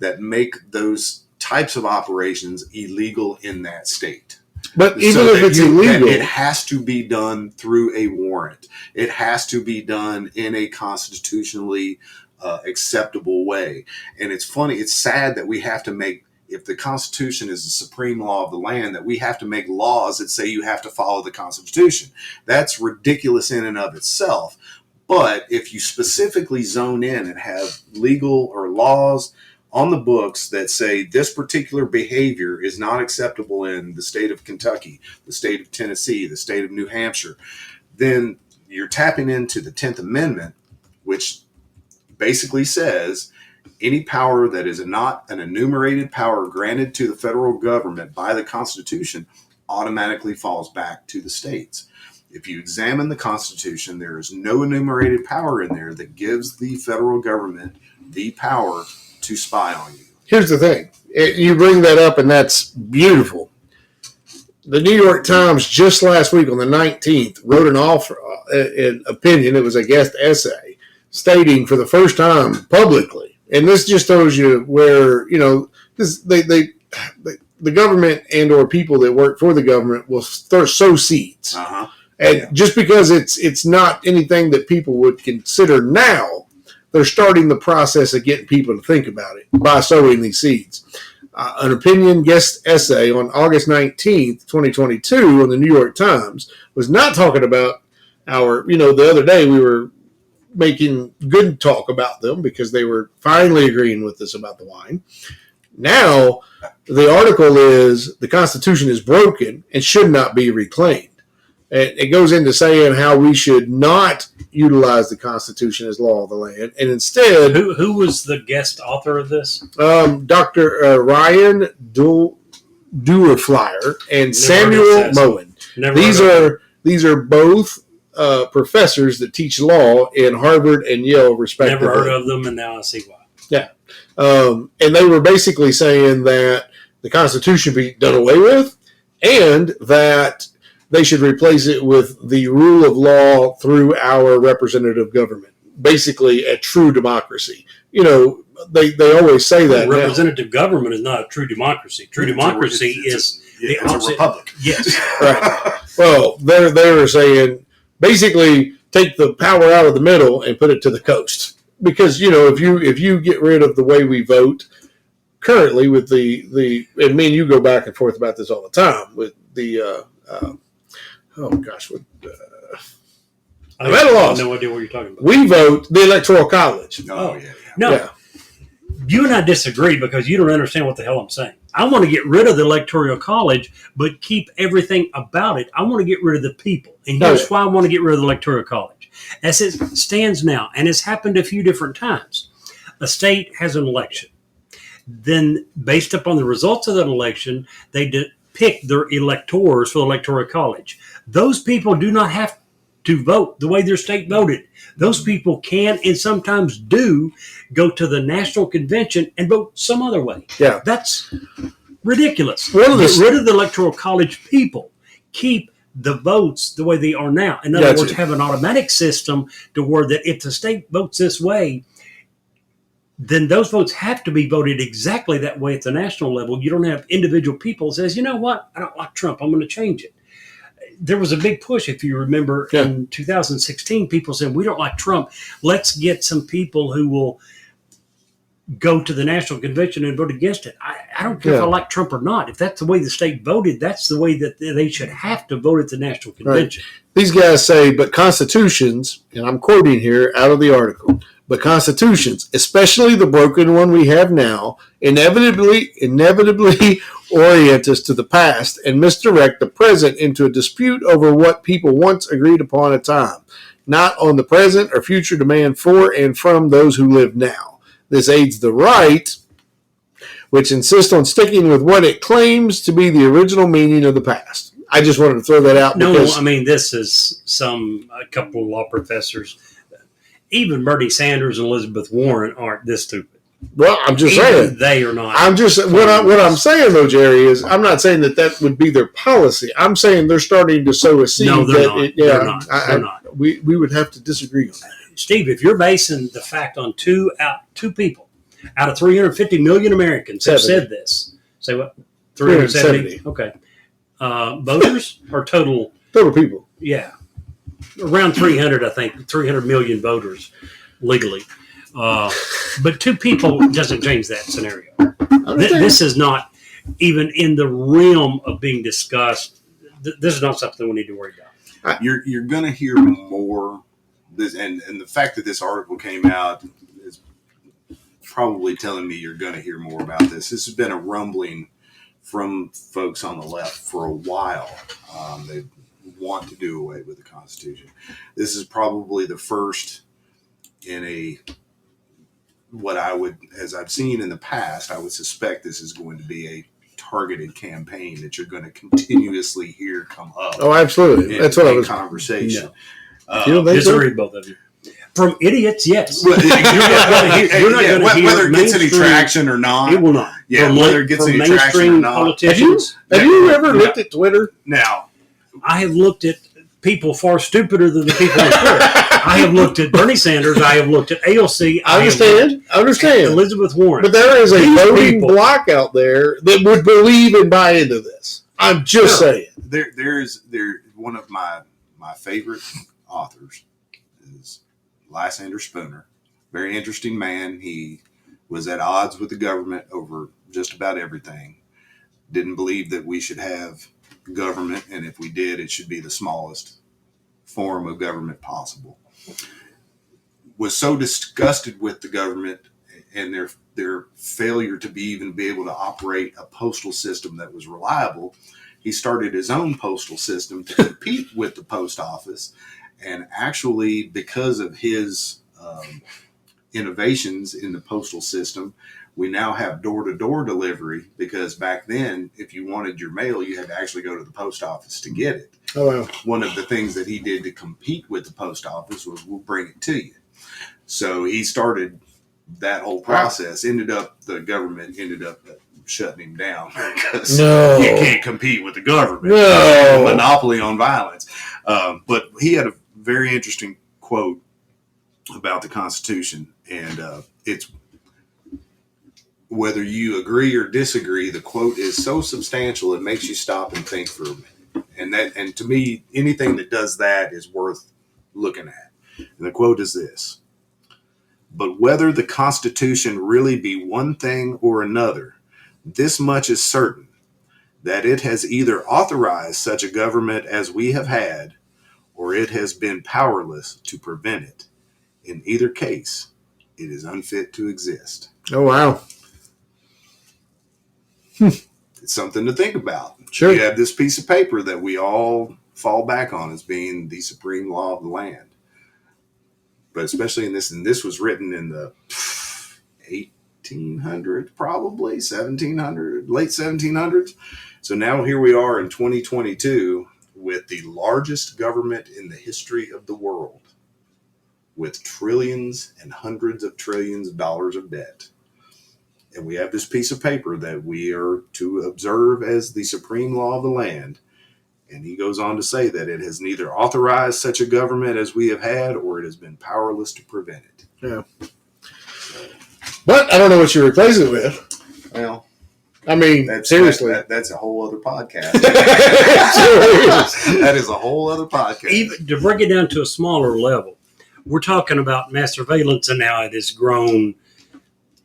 that make those types of operations illegal in that state. But even if it's illegal, it has to be done through a warrant. It has to be done in a constitutionally acceptable way. And it's funny, it's sad that we have to make, if the Constitution is the supreme law of the land, that we have to make laws that say you have to follow the Constitution. That's ridiculous in and of itself. But if you specifically zone in and have legal or laws on the books that say this particular behavior is not acceptable in the state of Kentucky, the state of Tennessee, the state of New Hampshire, then you're tapping into the 10th Amendment, which basically says any power that is not an enumerated power granted to the federal government by the Constitution automatically falls back to the states. If you examine the Constitution, there is no enumerated power in there that gives the federal government the power to spy on you. Here's the thing. You bring that up, and that's beautiful. The New York Times just last week on the 19th wrote an opinion. It was a guest essay stating for the first time publicly, and this just shows you where, the government and or people that work for the government will sow seeds. Uh-huh. And just because it's not anything that people would consider now, they're starting the process of getting people to think about it by sowing these seeds. An opinion guest essay on August 19th, 2022 on the New York Times was not talking about the other day we were making good talk about them because they were finally agreeing with us about the wine. Now, the article is the Constitution is broken and should not be reclaimed. It goes into saying how we should not utilize the Constitution as law of the land, and instead, who was the guest author of this? Dr. Ryan Duerflyer and Samuel Moen. These are both professors that teach law in Harvard and Yale, respectively. Never heard of them, and now I see why. Yeah, and they were basically saying that the Constitution be done away with, and that they should replace it with the rule of law through our representative government. Basically, a true democracy. They always say that. Representative government is not a true democracy. True democracy is the opposite. A republic. Yes. Right. Well, they were saying basically take the power out of the middle and put it to the coast. Because if you get rid of the way we vote currently with the and me and you go back and forth about this all the time with the. I'm at a loss. I have no idea what you're talking about. We vote the Electoral College. No, you and I disagree because you don't understand what the hell I'm saying. I want to get rid of the Electoral College, but keep everything about it. I want to get rid of the people. And here's why I want to get rid of the Electoral College. As it stands now, and it's happened a few different times, a state has an election. Then, based upon the results of that election, they pick their electors for the Electoral College. Those people do not have to vote the way their state voted. Those people can and sometimes do go to the national convention and vote some other way. Yeah. That's ridiculous. Get rid of the electoral college people. Keep the votes the way they are now. In other words, have an automatic system to where that if the state votes this way, then those votes have to be voted exactly that way at the national level. You don't have individual people says, you know what, I don't like Trump, I'm going to change it. There was a big push, if you remember, in 2016, people said, we don't like Trump. Let's get some people who will go to the national convention and vote against it. I don't care if I like Trump or not. If that's the way the state voted, that's the way that they should have to vote at the national convention. Right. These guys say, but constitutions, and I'm quoting here out of the article, but constitutions, especially the broken one we have now, inevitably orient us to the past and misdirect the present into a dispute over what people once agreed upon at a time, not on the present or future demand for and from those who live now. This aids the right, which insists on sticking with what it claims to be the original meaning of the past. I just wanted to throw that out. I mean, this is a couple of law professors. Even Bernie Sanders and Elizabeth Warren aren't this stupid. Well, I'm just saying. They are not. I'm just what I'm saying though, Jerry, is I'm not saying that would be their policy. I'm saying they're starting to sow a seed. No, they're not. They're not. We would have to disagree on that. Steve, if you're basing the fact on two people out of 350 million Americans have said this, say what? 370. Okay. Voters or total? Total people. Yeah. Around 300, I think. 300 million voters legally. But two people doesn't change that scenario. This is not even in the realm of being discussed. This is not something we need to worry about. You're going to hear more. This and the fact that this article came out is probably telling me you're going to hear more about this. This has been a rumbling from folks on the left for a while. They want to do away with the Constitution. This is probably the first in what I would, as I've seen in the past, I would suspect this is going to be a targeted campaign that you're going to continuously hear come up. Oh, absolutely. That's what I was conversation. No. Disagree, both of you. From idiots, yes. You're not going to hear whether it gets any traction or not. It will not. Yeah, whether it gets any traction or not. Politicians. Have you ever looked at Twitter? Now, I have looked at people far stupider than the people on Twitter. I have looked at Bernie Sanders. I have looked at AOC. I understand. Elizabeth Warren. But there is a voting block out there that would believe and buy into this. I'm just saying. There's one of my favorite authors is Lysander Spooner. Very interesting man. He was at odds with the government over just about everything. Didn't believe that we should have government, and if we did, it should be the smallest form of government possible. Was so disgusted with the government and their failure to even be able to operate a postal system that was reliable. He started his own postal system to compete with the post office. And actually, because of his innovations in the postal system, we now have door-to-door delivery, because back then, if you wanted your mail, you had to actually go to the post office to get it. Oh, wow. One of the things that he did to compete with the post office was, we'll bring it to you. So he started that whole process. The government ended up shutting him down because you can't compete with the government. No. Monopoly on violence. But he had a very interesting quote about the Constitution, and it's whether you agree or disagree, the quote is so substantial it makes you stop and think for a minute. And to me, anything that does that is worth looking at. And the quote is this: "But whether the Constitution really be one thing or another, this much is certain, that it has either authorized such a government as we have had, or it has been powerless to prevent it. In either case, it is unfit to exist." Oh, wow. It's something to think about. Sure. You have this piece of paper that we all fall back on as being the supreme law of the land. But especially in this, and this was written in the 1800s, probably 1700, late 1700s. So now here we are in 2022 with the largest government in the history of the world, with trillions and hundreds of trillions of dollars of debt. And we have this piece of paper that we are to observe as the supreme law of the land. And he goes on to say that it has neither authorized such a government as we have had, or it has been powerless to prevent it. Yeah. But I don't know what you replace it with. Well, I mean, seriously. That's a whole other podcast. Sure That is a whole other podcast. Even to break it down to a smaller level, we're talking about mass surveillance, and now it has grown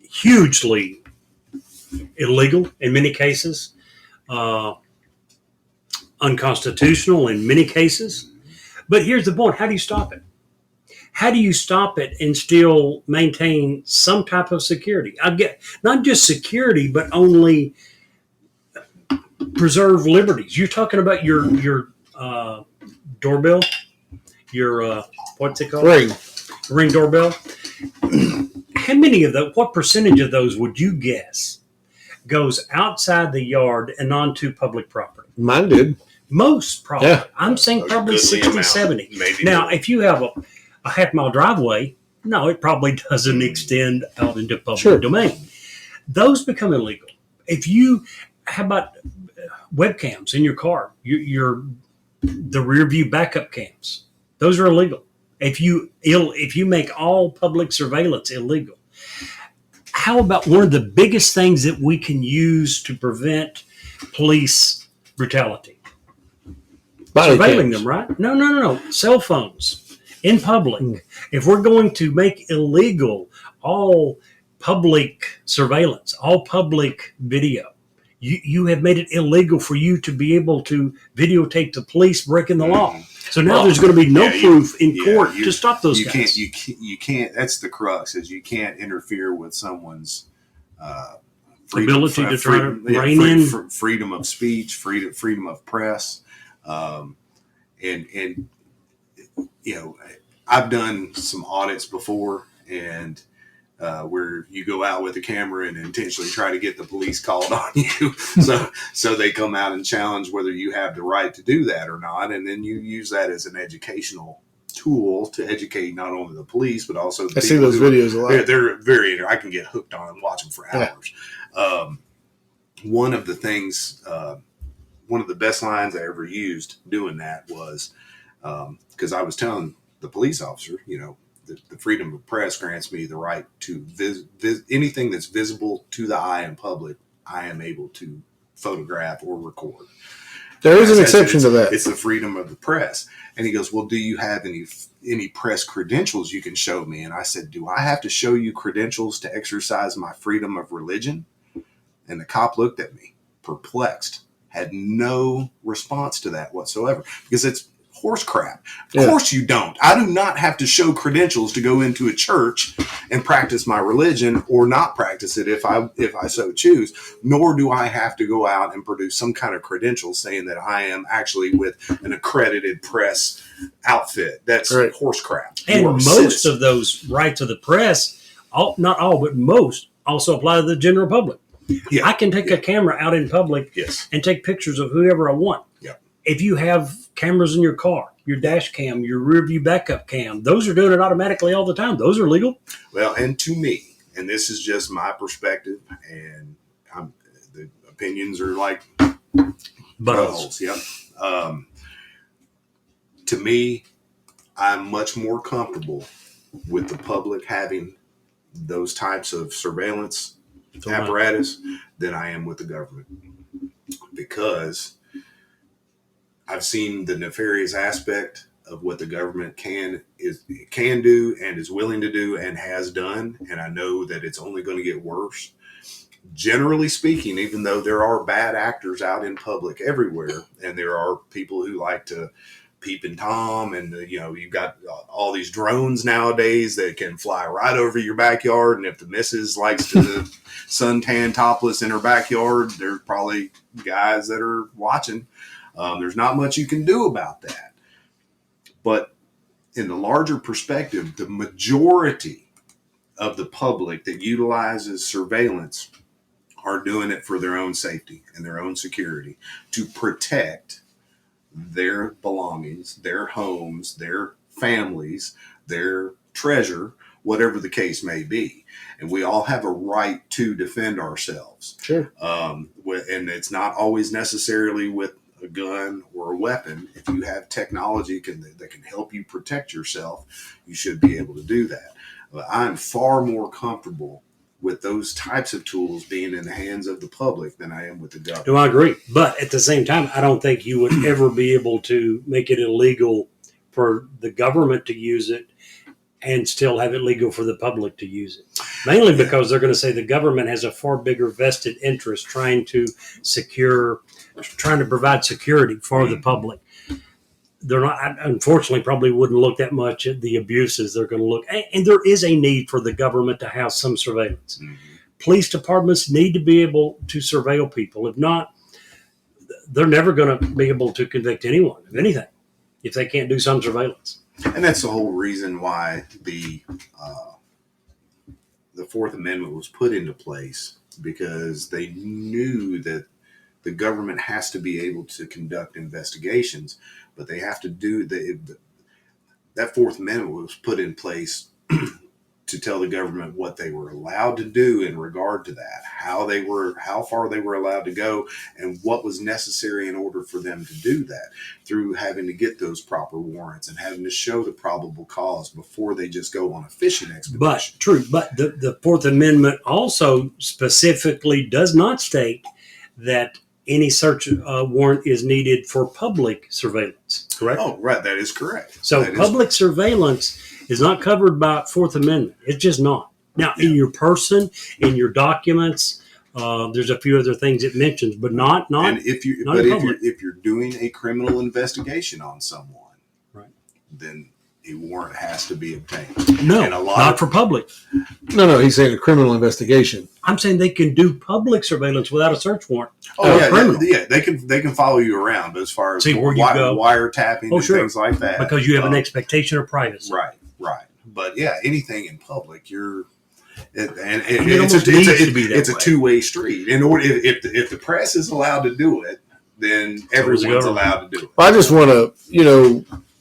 hugely illegal in many cases, unconstitutional in many cases. But here's the point: how do you stop it? How do you stop it and still maintain some type of security? I get not just security, but only preserve liberties. You're talking about your doorbell, your what's it called? Ring doorbell. How many of those? What percentage of those would you guess goes outside the yard and onto public property? Mine did. Most probably. Yeah. I'm saying probably 60, 70. Maybe now, more. if you have a half-mile driveway, no, it probably doesn't extend out into public domain. Those become illegal. How about webcams in your car? The rear view backup cams. Those are illegal. If you make all public surveillance illegal, how about one of the biggest things that we can use to prevent police brutality? Surveilling them, right? No. Cell phones in public. If we're going to make illegal all public surveillance, all public video, you have made it illegal for you to be able to videotape the police breaking the law. So now there's going to be no proof in court to stop those guys. You can't. That's the crux. Is you can't interfere with someone's ability to try to rein in freedom of speech, freedom of press, and I've done some audits before, and where you go out with a camera and intentionally try to get the police called on you, so they come out and challenge whether you have the right to do that or not, and then you use that as an educational tool to educate not only the police but also the I see those videos a lot. They're very. I can get hooked on and watch them for hours. Yeah. One of the things, one of the best lines I ever used doing that was because I was telling the police officer, the freedom of press grants me the right to anything that's visible to the eye in public. I am able to photograph or record. There is an exception to that. It's the freedom of the press. And he goes, well, do you have any press credentials you can show me? And I said, do I have to show you credentials to exercise my freedom of religion? And the cop looked at me, perplexed, had no response to that whatsoever, because it's horse crap. Of course you don't. I do not have to show credentials to go into a church and practice my religion or not practice it if I so choose, nor do I have to go out and produce some kind of credentials saying that I am actually with an accredited press outfit. That's horse crap. And most of those rights of the press, not all, but most, also apply to the general public. Yeah. I can take a camera out in public and take pictures of whoever I want. Yeah. If you have cameras in your car, your dash cam, your rear view backup cam, those are doing it automatically all the time. Those are legal. Well, and to me, and this is just my perspective, and the opinions are like buttholes. Yep. To me, I'm much more comfortable with the public having those types of surveillance apparatus than I am with the government, because I've seen the nefarious aspect of what the government can do and is willing to do and has done, and I know that it's only going to get worse. Generally speaking, even though there are bad actors out in public everywhere, and there are people who like to peep and Tom, and you've got all these drones nowadays that can fly right over your backyard, and if the missus likes to suntan topless in her backyard, there's probably guys that are watching. There's not much you can do about that. But in the larger perspective, the majority of the public that utilizes surveillance are doing it for their own safety and their own security, to protect their belongings, their homes, their families, their treasure, whatever the case may be. And we all have a right to defend ourselves. Sure. And it's not always necessarily with a gun or a weapon. If you have technology that can help you protect yourself, you should be able to do that. But I'm far more comfortable with those types of tools being in the hands of the public than I am with the government. No, I agree. But at the same time, I don't think you would ever be able to make it illegal for the government to use it and still have it legal for the public to use it. Mainly because they're going to say the government has a far bigger vested interest trying to provide security for the public. They're not, unfortunately, probably wouldn't look that much at the abuses. They're going to look, and there is a need for the government to have some surveillance. Mm-hmm. Police departments need to be able to surveil people. If not, they're never going to be able to convict anyone of anything if they can't do some surveillance. And that's the whole reason why the Fourth Amendment was put into place, because they knew that the government has to be able to conduct investigations, but they have to do that Fourth Amendment was put in place to tell the government what they were allowed to do in regard to that, how far they were allowed to go, and what was necessary in order for them to do that, through having to get those proper warrants and having to show the probable cause before they just go on a fishing expedition. But true, but the Fourth Amendment also specifically does not state that any search warrant is needed for public surveillance, correct? Oh, right. That is correct. So public surveillance is not covered by Fourth Amendment. It's just not. Now, in your person, in your documents, there's a few other things it mentions, but not. And if you're doing a criminal investigation on someone, right, then a warrant has to be obtained. No, not for public. No, he's saying a criminal investigation. I'm saying they can do public surveillance without a search warrant. Oh, yeah, they can follow you around, but as far as wiretapping and things like that. Because you have an expectation of privacy. Right. But yeah, anything in public, it's a two-way street. In order, if the press is allowed to do it, then everyone's allowed to do it. Well, I just want to,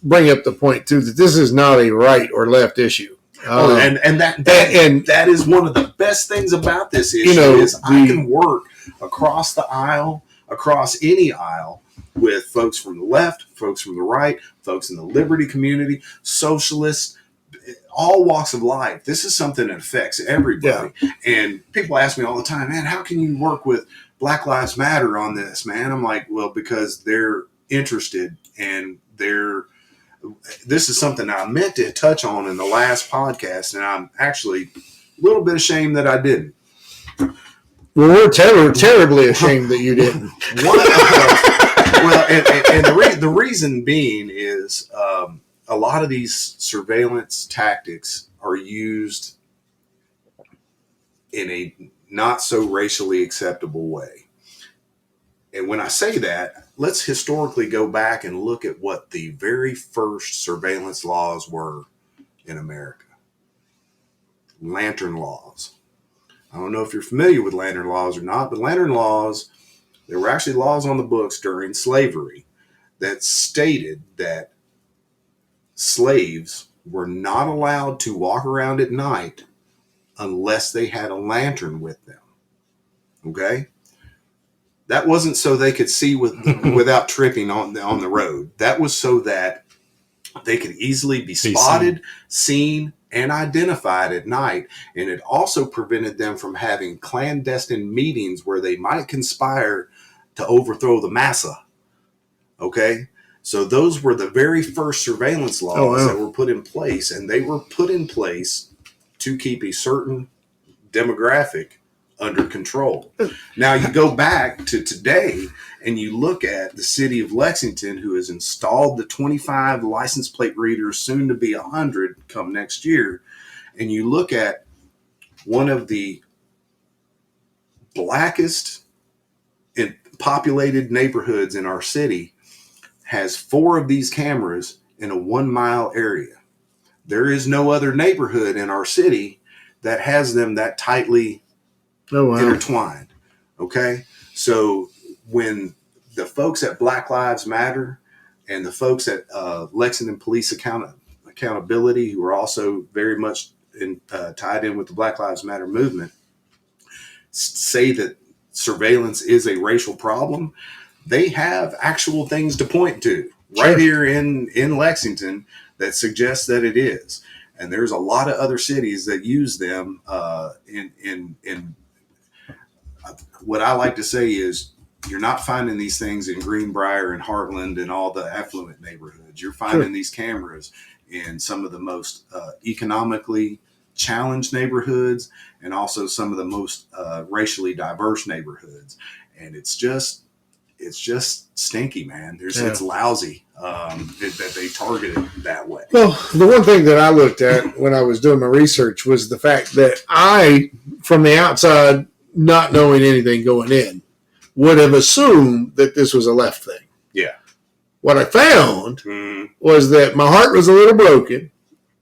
bring up the point too that this is not a right or left issue. That is one of the best things about this issue is I can work across the aisle, across any aisle, with folks from the left, folks from the right, folks in the liberty community, socialists, all walks of life. This is something that affects everybody. Yeah. And people ask me all the time, man, how can you work with Black Lives Matter on this, man? I'm like, well, because they're interested, and this is something I meant to touch on in the last podcast, and I'm actually a little bit ashamed that I didn't. Well, we're terribly ashamed that you didn't. The reason being is a lot of these surveillance tactics are used in a not so racially acceptable way. And when I say that, let's historically go back and look at what the very first surveillance laws were in America. Lantern laws. I don't know if you're familiar with lantern laws or not, but lantern laws, there were actually laws on the books during slavery that stated that slaves were not allowed to walk around at night unless they had a lantern with them. Okay? That wasn't so they could see without tripping on the road. That was so that they could easily be spotted, seen, and identified at night. And it also prevented them from having clandestine meetings where they might conspire to overthrow the massa. Okay? So those were the very first surveillance laws that were put in place. And they were put in place to keep a certain demographic under control. Now you go back to today and you look at the city of Lexington, who has installed the 25 license plate readers, soon to be 100 come next year. And you look at one of the blackest and populated neighborhoods in our city has 4 of these cameras in a 1 mile area. There is no other neighborhood in our city that has them that tightly intertwined. Okay. So when the folks at Black Lives Matter and the folks at Lexington Police Accountability, who are also very much tied in with the Black Lives Matter movement, say that surveillance is a racial problem. They have actual things to point to right here in Lexington that suggests that it is. And there's a lot of other cities that use them in what I like to say is, you're not finding these things in Greenbrier and Heartland and all the affluent neighborhoods. You're finding these cameras in some of the most economically challenged neighborhoods, and also some of the most racially diverse neighborhoods. And it's just stinky, man. It's lousy that they target it that way. Well, the one thing that I looked at when I was doing my research was the fact that I, from the outside, not knowing anything going in, would have assumed that this was a left thing. Yeah. What I found was that my heart was a little broken.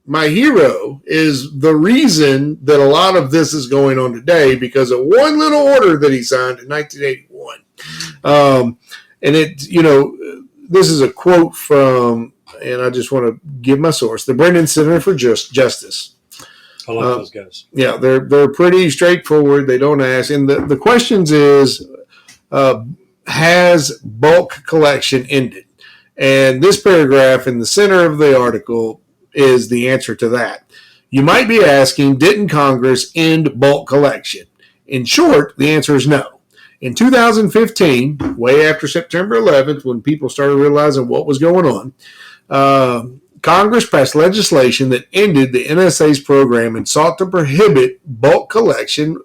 My hero is the reason that a lot of this is going on today, because of one little order that he signed in 1981. And this is a quote from, and I just want to give my source, the Brennan Center for Justice. I like those guys. Yeah, they're pretty straightforward. They don't ask. And the questions is, has bulk collection ended? And this paragraph in the center of the article is the answer to that. You might be asking, didn't Congress end bulk collection? In short, the answer is no. In 2015, way after September 11th, when people started realizing what was going on, Congress passed legislation that ended the NSA's program and sought to prohibit bulk collection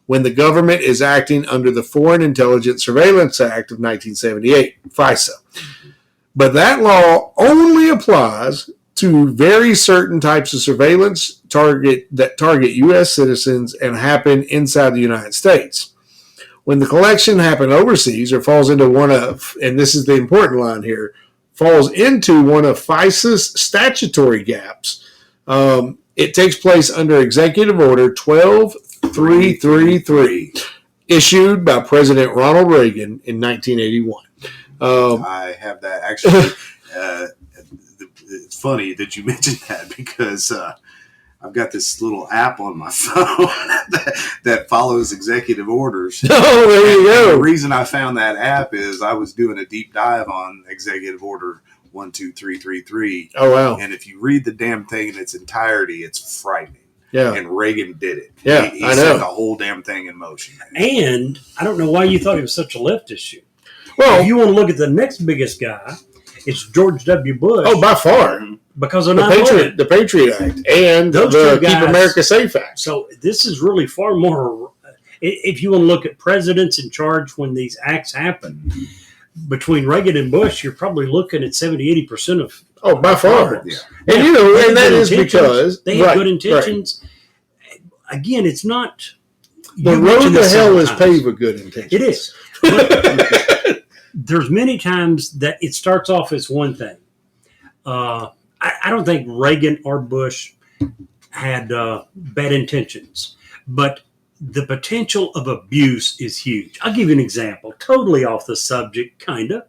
when the government is acting under the Foreign Intelligence Surveillance Act of 1978, FISA. But that law only applies to very certain types of surveillance that target U.S. citizens and happen inside the United States. When the collection happened overseas or falls into one of, and this is the important line here, falls into one of FISA's statutory gaps, it takes place under Executive Order 12333, issued by President Ronald Reagan in 1981. I have that actually. It's funny that you mentioned that, because I've got this little app on my phone that follows executive orders. Oh, there you go. And the reason I found that app is I was doing a deep dive on Executive Order 12333. Oh, wow. And if you read the damn thing in its entirety, it's frightening. Yeah. And Reagan did it. Yeah, he I set know. the whole damn thing in motion. And I don't know why you thought it was such a left issue. Well, if you want to look at the next biggest guy, it's George W. Bush. Oh, by far. Because of the Patriot Act and those the two guys, Keep America Safe Act. So this is really far more, if you want to look at presidents in charge when these acts happen, between Reagan and Bush, you're probably looking at 70-80% of. Oh, by far. Yeah. And, and that is because they have good intentions. Right. Again, it's not. The road to hell is paved with good intentions. It is. But there's many times that it starts off as one thing. I don't think Reagan or Bush had bad intentions, but the potential of abuse is huge. I'll give you an example, totally off the subject, kind of.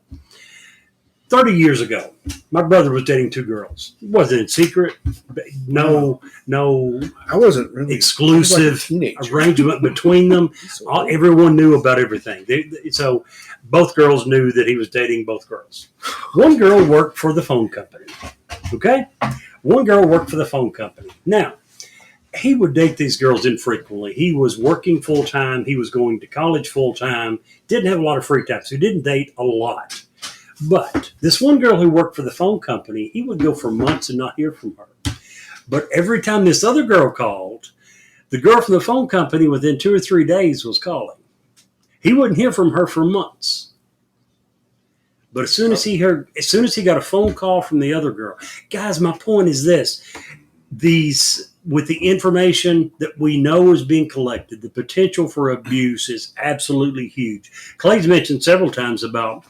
30 years ago, my brother was dating two girls. It wasn't in secret. No, I wasn't really exclusive arrangement between them. Everyone knew about everything. So both girls knew that he was dating both girls. One girl worked for the phone company. Okay? One girl worked for the phone company. Now, he would date these girls infrequently. He was working full-time. He was going to college full-time. Didn't have a lot of free time, so he didn't date a lot. But this one girl who worked for the phone company, he would go for months and not hear from her. But every time this other girl called, the girl from the phone company within 2 or 3 days was calling. He wouldn't hear from her for months. But as soon as he got a phone call from the other girl, guys, my point is this: with the information that we know is being collected, the potential for abuse is absolutely huge. Clay's mentioned several times about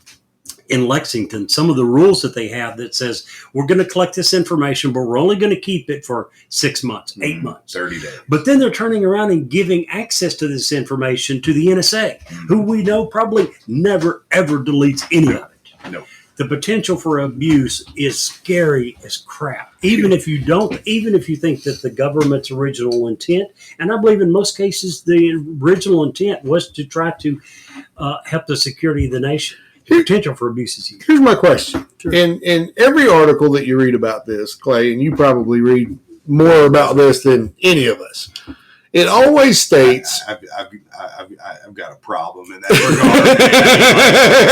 in Lexington, some of the rules that they have that says we're going to collect this information, but we're only going to keep it for 6 months, 8 months, 30 days. But then they're turning around and giving access to this information to the NSA, who we know probably never, ever deletes any of it. No. the potential for abuse is scary as crap. Even if you think that the government's original intent, and I believe in most cases the original intent was to try to help the security of the nation. The potential for abuse is huge. Here's my question. Sure. In every article that you read about this, Clay, and you probably read more about this than any of us, it always states... I've got a problem in that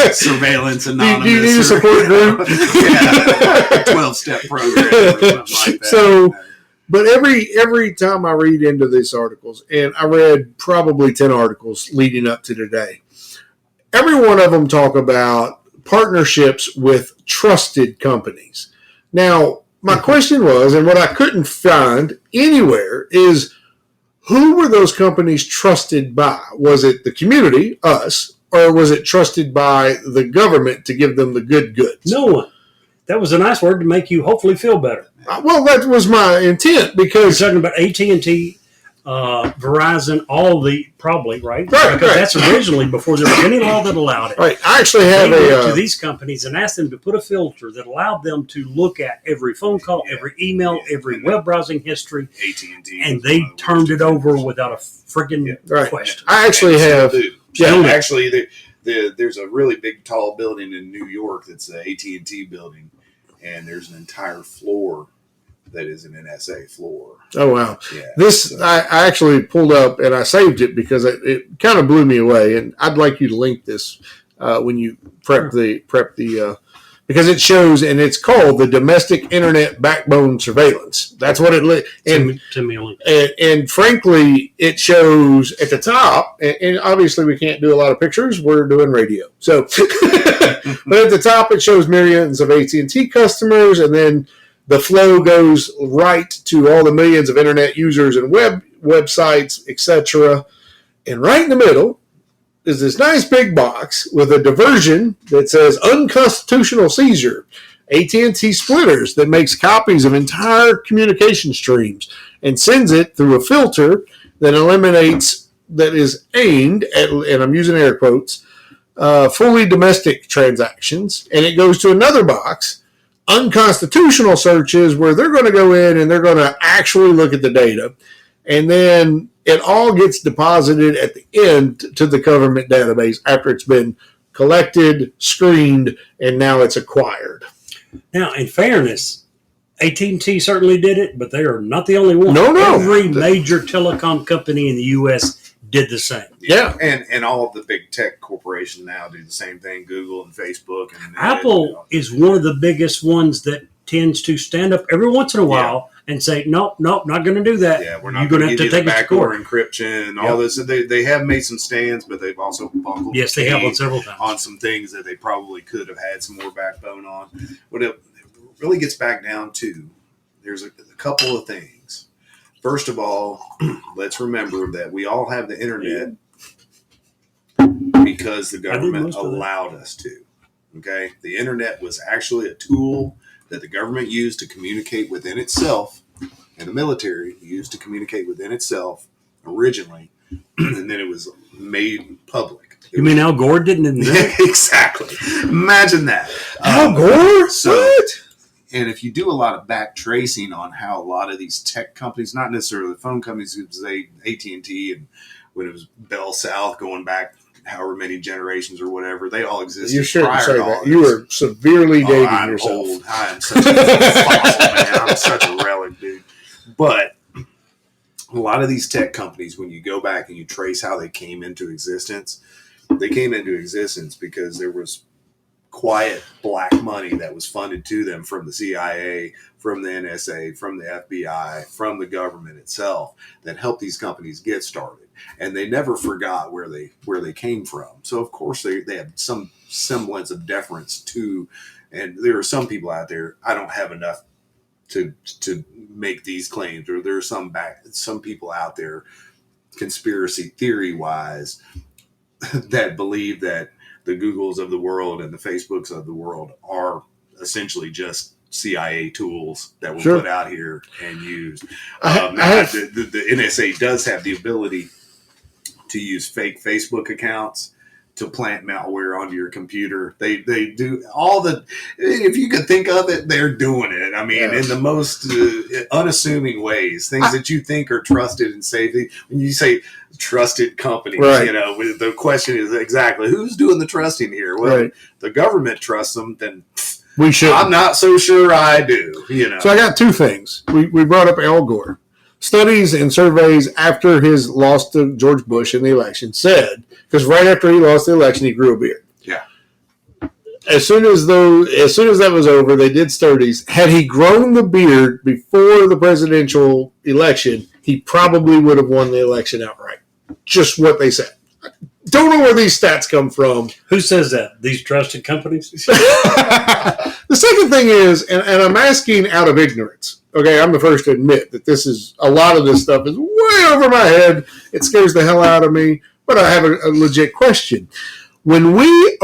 regard. Surveillance Anonymous. Do you need a support group? Yeah, 12-step program or something like that. So, but every time I read into these articles, and I read probably 10 articles leading up to today, every one of them talk about partnerships with trusted companies. Now, my question was, and what I couldn't find anywhere is, who were those companies trusted by? Was it the community, us, or was it trusted by the government to give them the good goods? No one. That was a nice word to make you hopefully feel better. Well, that was my intent because... You're talking about AT&T, Verizon, all the probably, right? Right, because right. that's originally before there was any law that allowed it. Right. I actually have They went to these companies and asked them to put a filter that allowed them to look at every phone call, every email, every web browsing history, AT&T, and they turned it over without a friggin' question. I actually have... Actually, there's a really big, tall building in New York that's the AT&T building, and there's an entire floor that is an NSA floor. Oh, wow. Yeah, I actually pulled up and I saved it because it kind of blew me away. And I'd like you to link this when you prep the because it shows, and it's called the Domestic Internet Backbone Surveillance. That's what it and to me a link. And frankly, it shows at the top, and obviously we can't do a lot of pictures. We're doing radio. So, but at the top, it shows millions of AT&T customers, and then the flow goes right to all the millions of internet users and websites, etc. And right in the middle is this nice big box with a diversion that says unconstitutional seizure. AT&T splitters that makes copies of entire communication streams and sends it through a filter that is aimed at, and I'm using air quotes, fully domestic transactions. And it goes to another box, unconstitutional searches, where they're going to go in and they're going to actually look at the data. And then it all gets deposited at the end to the government database after it's been collected, screened, and now it's acquired. Now, in fairness, AT&T certainly did it, but they are not the only one. No. Every major telecom company in the U.S. did the same. Yeah. And all of the big tech corporations now do the same thing, Google and Facebook. And Apple is one of the biggest ones that tends to stand up every once in a while and say, nope, not going to do that. Yeah, we're not You're going to have to take it to backdoor court. encryption and all this. They have made some stands, but they've also bungled. Yes, they have on several times. On some things that they probably could have had some more backbone on. What it really gets back down to, there's a couple of things. First of all, let's remember that we all have the internet because the government allowed us to. Okay? The internet was actually a tool that the government used to communicate within itself, and the military used to communicate within itself originally, and then it was made public. You mean Al Gore didn't invent it? Exactly. Imagine that. Al Gore? What? And if you do a lot of back tracing on how a lot of these tech companies, not necessarily the phone companies, it was AT&T, and when it was Bell South going back however many generations or whatever, they all existed. You shouldn't prior say to all that. this. You are severely dating I'm yourself. old. I'm such a fossil, man. I'm such a relic, dude. But a lot of these tech companies, when you go back and you trace how they came into existence, they came into existence because there was quiet black money that was funded to them from the CIA, from the NSA, from the FBI, from the government itself that helped these companies get started. And they never forgot where they came from. So of course they have some semblance of deference to, and there are some people out there, I don't have enough to make these claims, or there are some people out there conspiracy theory wise that believe that the Googles of the world and the Facebooks of the world are essentially just CIA tools that were put out here and used. The NSA does have the ability to use fake Facebook accounts to plant malware onto your computer. They do all the, if you could think of it, they're doing it. I mean, in the most unassuming ways, things that you think are trusted and safe. When you say trusted companies, you know, the question is exactly who's doing the trusting here? Well, the government trusts them, then we should. I'm not so sure I do, you know. So I got two things. We brought up Al Gore. Studies and surveys after his loss to George Bush in the election said, because right after he lost the election, he grew a beard. Yeah. As soon as that was over, they did studies. Had he grown the beard before the presidential election, he probably would have won the election outright. Just what they said. Don't know where these stats come from. Who says that? These trusted companies? The second thing is, and I'm asking out of ignorance. Okay, I'm the first to admit that a lot of this stuff is way over my head. It scares the hell out of me, but I have a legit question. When we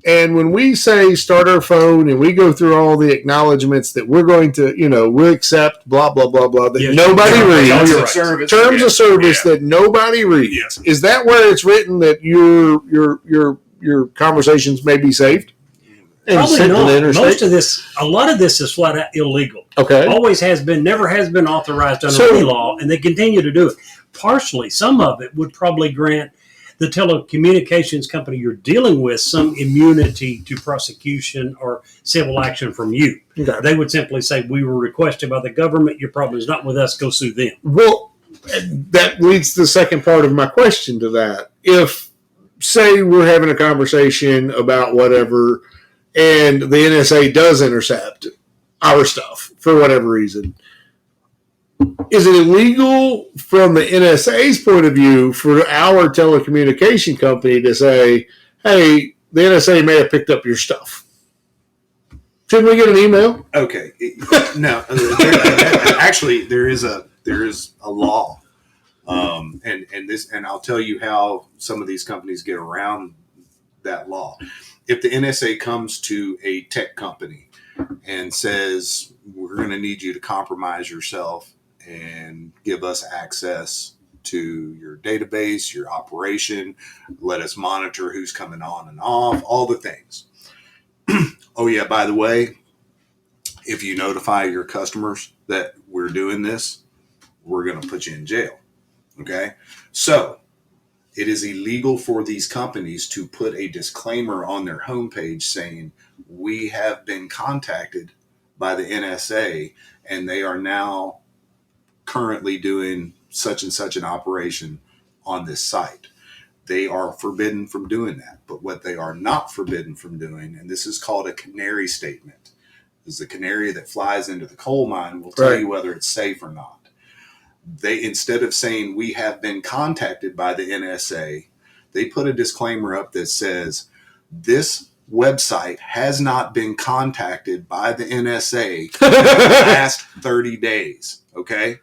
and when we say start our phone and we go through all the acknowledgments that we're going to, we'll accept, blah, blah, blah, blah, that nobody reads. Terms of service that nobody reads. Is that where it's written that your conversations may be saved? Probably not. A lot of this is flat out illegal. Okay. Always has been, never has been authorized under any law, and they continue to do it. Partially, some of it would probably grant the telecommunications company you're dealing with some immunity to prosecution or civil action from you. Okay. They would simply say, we were requested by the government, your problem is not with us, go sue them. Well, that leads to the second part of my question to that. If, say, we're having a conversation about whatever, and the NSA does intercept our stuff for whatever reason, is it illegal from the NSA's point of view for our telecommunication company to say, hey, the NSA may have picked up your stuff? Shouldn't we get an email? Okay. No. Actually, there is a law. And I'll tell you how some of these companies get around that law. If the NSA comes to a tech company and says, we're going to need you to compromise yourself and give us access to your database, your operation, let us monitor who's coming on and off, all the things. Oh, yeah, by the way, if you notify your customers that we're doing this, we're going to put you in jail. Okay? So it is illegal for these companies to put a disclaimer on their homepage saying, we have been contacted by the NSA and they are now currently doing such and such an operation on this site. They are forbidden from doing that. But what they are not forbidden from doing, and this is called a canary statement, is the canary that flies into the coal mine will tell you whether it's safe or not. They, instead of saying we have been contacted by the NSA, they put a disclaimer up that says this website has not been contacted by the NSA in the last 30 days. Okay.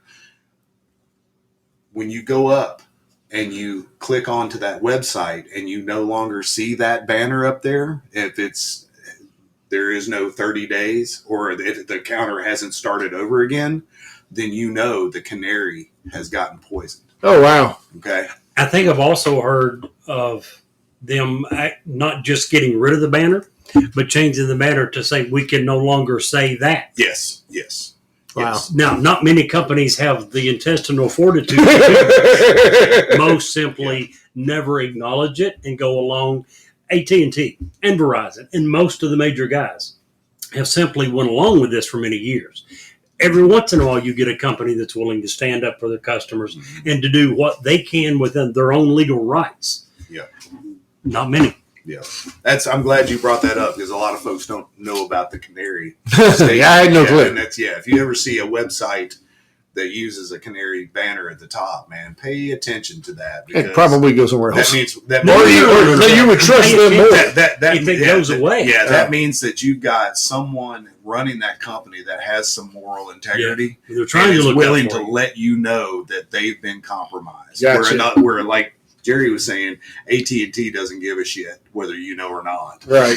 When you go up and you click onto that website and you no longer see that banner up there, if there is no 30 days or if the counter hasn't started over again, then you know the canary has gotten poisoned. Oh, wow. Okay. I think I've also heard of them not just getting rid of the banner, but changing the banner to say we can no longer say that. Yes. Wow. Yes. Now, not many companies have the intestinal fortitude. Most simply never acknowledge it and go along. AT&T and Verizon and most of the major guys have simply went along with this for many years. Every once in a while, you get a company that's willing to stand up for their customers and to do what they can within their own legal rights. Yeah. Not many. Yeah. I'm glad you brought that up because a lot of folks don't know about the canary. Yeah, I had no clue. And if you ever see a website that uses a canary banner at the top, man, pay attention to that. It probably goes somewhere else. That means that you would trust them more. If it goes away. Yeah, that means that you've got someone running that company that has some moral integrity. Yeah. They're trying to look willing to let you know that they've been compromised. Gotcha. Where like Jerry was saying, AT&T doesn't give a shit whether you know or not. Right.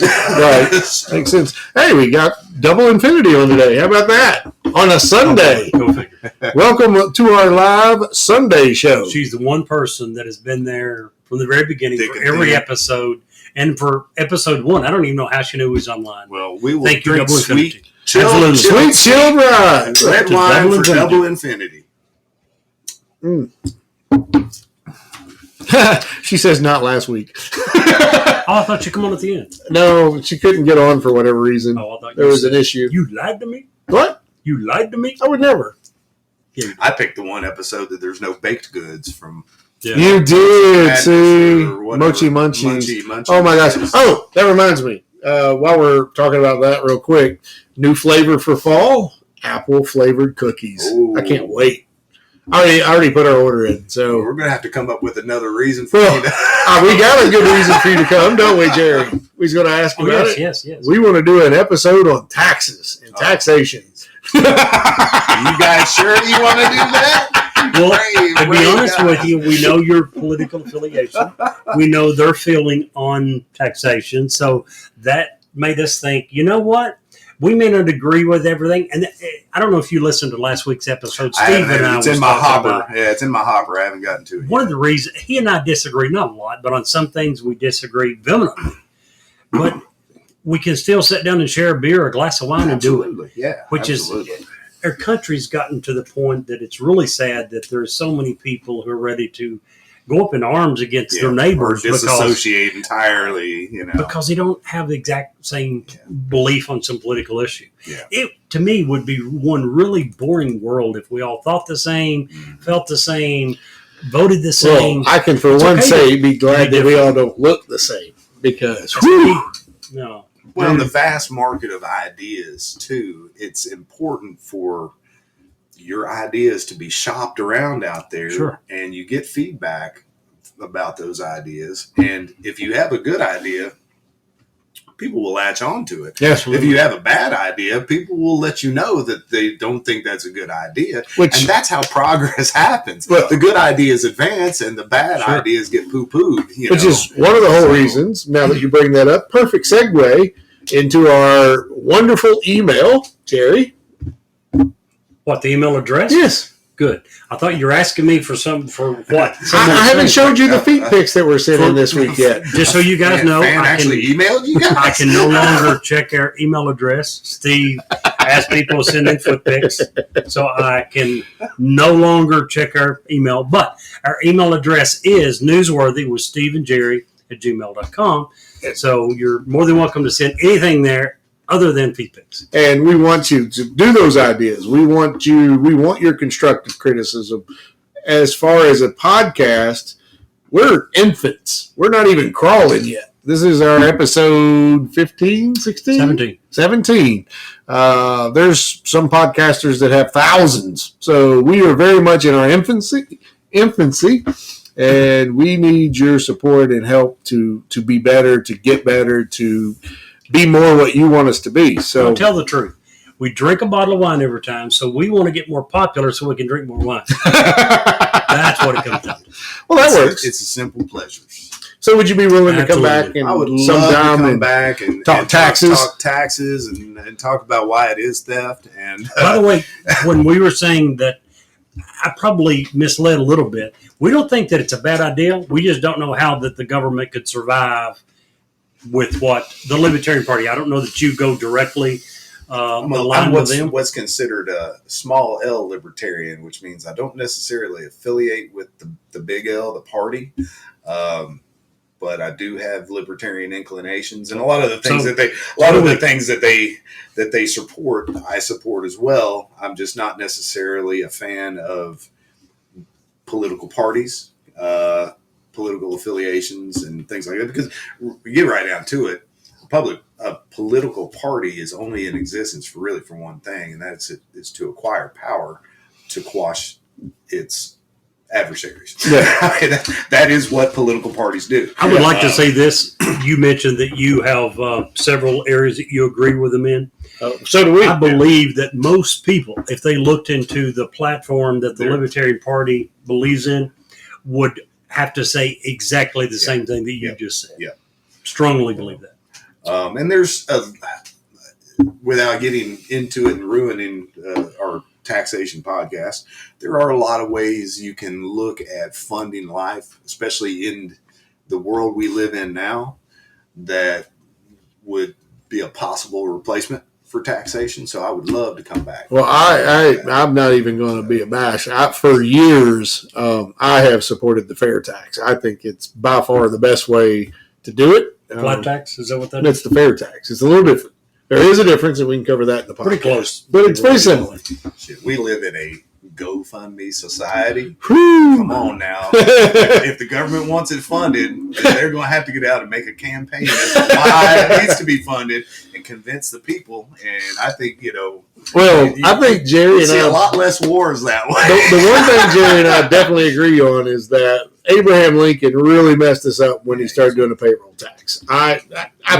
Makes sense. Hey, we got double infinity on today. How about that? On a Sunday. Go figure. Welcome to our live Sunday show. She's the one person that has been there from the very beginning Thick for and every thin. episode. And for episode 1, I don't even know how she knew he was online. Well, we will Thank you, drink Double sweet, Infinity. chilled, Sweet chill ride. red To wine Double for Infinity. Double Infinity. She says not last week. Oh, I thought you come on at the end. No, she couldn't get on for whatever reason. Oh, I thought There you was said, an issue. You lied to me? What? You lied to me? I would never. Yeah, I picked the one episode that there's no baked goods from. yeah. You did, Madness see. or whatever. Mochi Munchies. Munchie. Oh, my gosh. Oh, that reminds me. While we're talking about that real quick, new flavor for fall, apple-flavored cookies. Ooh. I can't wait. I already put our order in, so We're going to have to come up with another reason for Well, you to. we got a good reason for you to come, don't we, Jerry? We's going to ask Oh, about yes, it. yes. We want to do an episode on taxes and taxation. You guys sure you want to do that? Well, Brave, to be brave honest guy. with you, we know your political affiliation. We know their feeling on taxation. So that made us think, you know what? We may not agree with everything. And I don't know if you listened to last week's episode. Steve and I It's was in my talking hopper. about Yeah, it's in my hopper. I haven't gotten to it one yet. of the reasons he and I disagree, not a lot, but on some things we disagree vehemently. But we can still sit down and share a beer or a glass of wine and do it. Absolutely. Yeah. Which absolutely. is, our country's gotten to the point that it's really sad that there's so many people who are ready to go up in arms against their or neighbors disassociate entirely, because they don't have the exact same belief on some political issue. Yeah. It, to me, would be one really boring world if we all thought the same, felt the same, voted the same. Well, I can, for It's one, okay say be glad be that we different. all don't look the same because No. Well, in the vast market of ideas, too, it's important for your ideas to be shopped around out there. Sure. And you get feedback about those ideas. And if you have a good idea, people will latch on to it. yes, If you have a bad idea, people will let you know that they don't think that's a good idea. which And that's how progress happens. Well- The good ideas advance and the bad Sure. ideas get poo-pooed. which is one of the whole So- reasons. Now that you bring that up, perfect segue into our wonderful email, Jerry. What, the email address? Yes, Good. I thought you were asking me for what? I haven't showed you the feet pics that were sent in this week yet. Just so you guys know, Fan actually emailed you guys. I can no longer check our email address. Steve asked people to send in foot pics, so I can no longer check our email. But our email address is newsworthy with Steve and Jerry at gmail.com. So you're more than welcome to send anything there other than feet pics. And we want you to do those ideas. We want your constructive criticism. As far as a podcast, we're infants. We're not even crawling yet. This is our episode 15, 16? 17. There's some podcasters that have thousands. So we are very much in our infancy, and we need your support and help to be better, to get better, to be more what you want us to be. So Don't tell the truth. We drink a bottle of wine every time, so we want to get more popular so we can drink more wine. That's what it comes down to. well, that works. It's a simple pleasure. So would you be willing to come Absolutely. back and I would love sometime to come and back and talk taxes? talk taxes and talk about why it is theft. And By the way, when we were saying that, I probably misled a little bit. We don't think that it's a bad idea. We just don't know how that the government could survive with what the Libertarian Party. I don't know that you go directly aligned with them. what's considered a small L libertarian, which means I don't necessarily affiliate with the big L, the party. But I do have libertarian inclinations, and a lot of the things that they support, I support as well. I'm just not necessarily a fan of political parties, political affiliations, and things like that. Because we get right down to it, a political party is only in existence for one thing, and that's it's to acquire power to quash its adversaries. Yeah. that is what political parties do. I would like to say this. You mentioned that you have several areas that you agree with them in. so do we. I believe that most people, if they looked into the platform that the Libertarian Party believes in, would have to say exactly the same thing that you just said. Yeah. Strongly believe that. And there's, without getting into it and ruining our taxation podcast, there are a lot of ways you can look at funding life, especially the world we live in now, that would be a possible replacement for taxation. So I would love to come back. Well, I'm not even going to be abashed. For years, I have supported the fair tax. I think it's by far the best way to do it. Flat tax, is that what that It's the fair tax. It's a little different. There is a difference, and we can cover that in the podcast. Pretty close. But it's very similar. Shit, we live in a GoFundMe society. Whew. Come on now. If the government wants it funded, they're going to have to get out and make a campaign as to why it needs to be funded and convince the people. And I think, Well, I think Jerry you and see I a lot less wars that way. The one thing Jerry and I definitely agree on is that Abraham Lincoln really messed us up when he started doing a payroll tax. I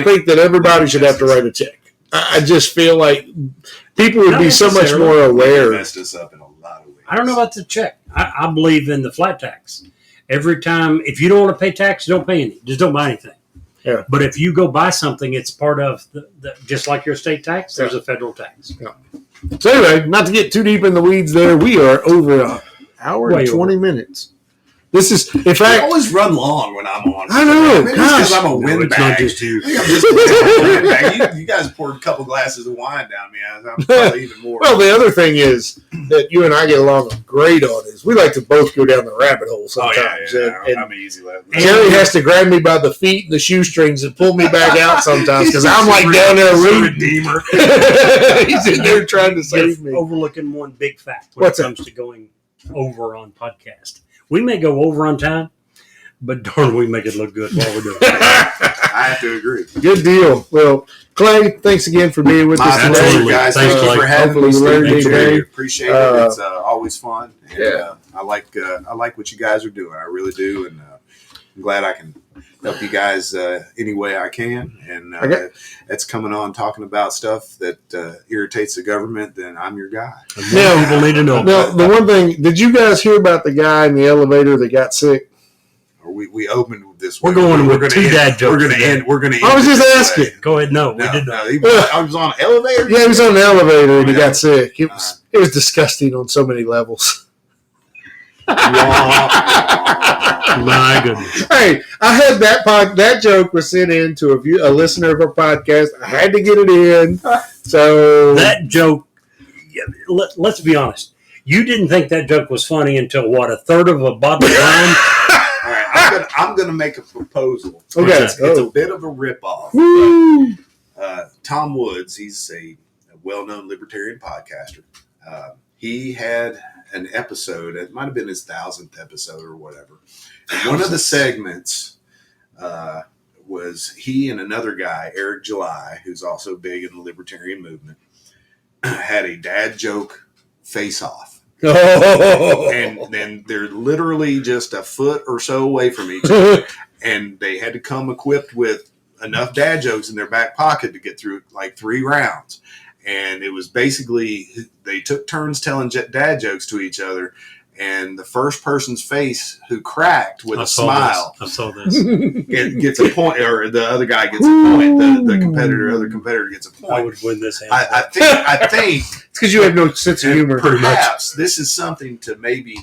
think that everybody should have to write a check. I just feel like people would be so much more aware. Messed us up in a lot of ways. I don't know about the check. I believe in the flat tax. Every time, if you don't want to pay tax, don't pay any. Just don't buy anything. Yeah. But if you go buy something, it's part of the just like your state tax, there's a federal tax. Yeah. So anyway, not to get too deep in the weeds there, we are over an hour and 20 minutes. This is, in fact, I always run long when I'm on. I know. Maybe Gosh. it's because I'm a windbag. It's not just you. I think I'm just a windbag. You guys poured a couple glasses of wine down me. I'm probably even more. Well, the other thing is that you and I get along great on is we like to both go down the rabbit hole sometimes. And I'm easy. Jerry has to grab me by the feet and the shoestrings and pull me back out sometimes because I'm like down there rooting. Redeemer. He's in there trying to save me. Overlooking one big fact when What's it comes to going over on podcast. We may go over on time, but darn, we make it look good while we're doing it. I have to agree. Good deal. Well, Clay, thanks again for being with us today. Absolutely. Guys, Thanks, thank you Clay. for having Hopefully me. we learned Steve. anything. Appreciate it. It's always fun. And, Yeah. I like what you guys are doing. I really do, and I'm glad I can help you guys any way I can. And that's coming on talking about stuff that irritates the government. Then I'm your guy. Now, People need to know. Now, the one thing, did you guys hear about the guy in the elevator that got sick? Or we opened with this. We're going with gonna two end, dad jokes We're going to today. end. We're going to. I was just asking. Go ahead. No, we did not. I was on an elevator. Yeah, he was on the elevator and he got sick. It was disgusting on so many levels. My goodness. Hey, I had that joke was sent in to a listener of our podcast. I had to get it in. So That joke, let's be honest. You didn't think that joke was funny until, what, a third of a bottle of wine? All right, I'm gonna make a proposal. Okay. It's a bit of a ripoff. Woo. Tom Woods, he's a well-known libertarian podcaster. He had an episode. It might have been his 1,000th episode or whatever. And one of the segments was he and another guy, Eric July, who's also big in the libertarian movement, had a dad joke face-off. Oh. And then they're literally just a foot or so away from each other. And they had to come equipped with enough dad jokes in their back pocket to get through like 3 rounds. And it was basically, they took turns telling dad jokes to each other. And the first person's face who cracked with a smile I saw this. gets a point, or the other guy gets a point. The other competitor gets a point. I would win this. I think It's because you have no sense of humor. perhaps this is something to maybe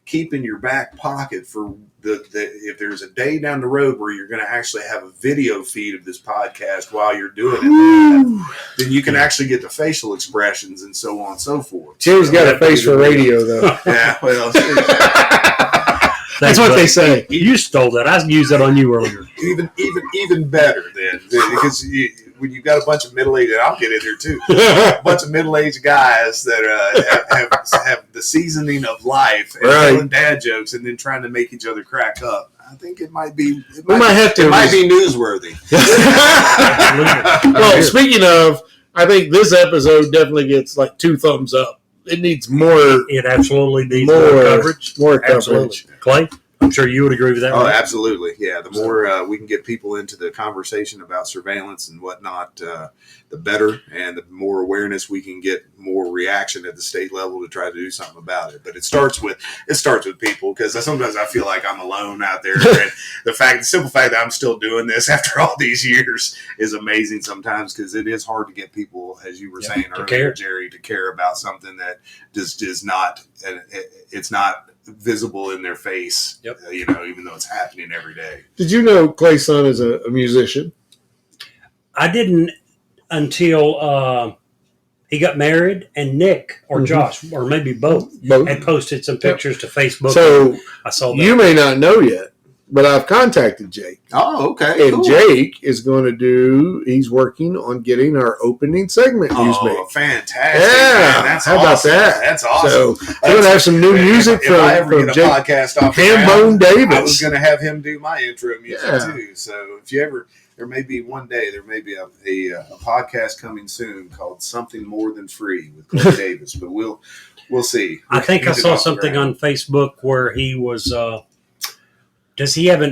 keep in your back pocket for if there's a day down the road where you're going to actually have a video feed of this podcast while you're doing it, then you can actually get the facial expressions and so on and so forth. Jerry's got a face for radio, though. Yeah, well, That's what they say. You stole that. I used that on you earlier. even better then, because when you've got a bunch of middle-aged, and I'll get in there too, a bunch of middle-aged guys that have the seasoning of life and telling dad jokes and then trying to make each other crack up. I think it might be newsworthy. Well, speaking of, I think this episode definitely gets like 2 thumbs up. It needs more. It absolutely needs more coverage. More coverage. Absolutely. Clay, I'm sure you would agree with that. Oh, right? absolutely. Yeah, the more we can get people into the conversation about surveillance and whatnot, the better, and the more awareness we can get, more reaction at the state level to try to do something about it. But it starts with people, because sometimes I feel like I'm alone out there. And the simple fact that I'm still doing this after all these years is amazing sometimes, because it is hard to get people, as you were saying earlier, care. Jerry, to care about something that just is not. It's not visible in their face. Yep. Even though it's happening every day. Did you know Clay's son is a musician? I didn't until he got married, and Nick or Josh, or maybe both, had posted some pictures to Facebook. So I saw that. You may not know yet, but I've contacted Jake. Oh, okay. And cool. Jake is going to he's working on getting our opening segment used. Fantastic. Yeah. Man. That's How awesome. about that? That's awesome. So we're going to have some new music if I ever get a Jake podcast off Hambone Davis. I was going to have him do my intro music too. So if you ever, there may be a podcast coming soon called Something More Than Free with Clay Davis, but we'll see. I think I saw something on Facebook where he was, does he have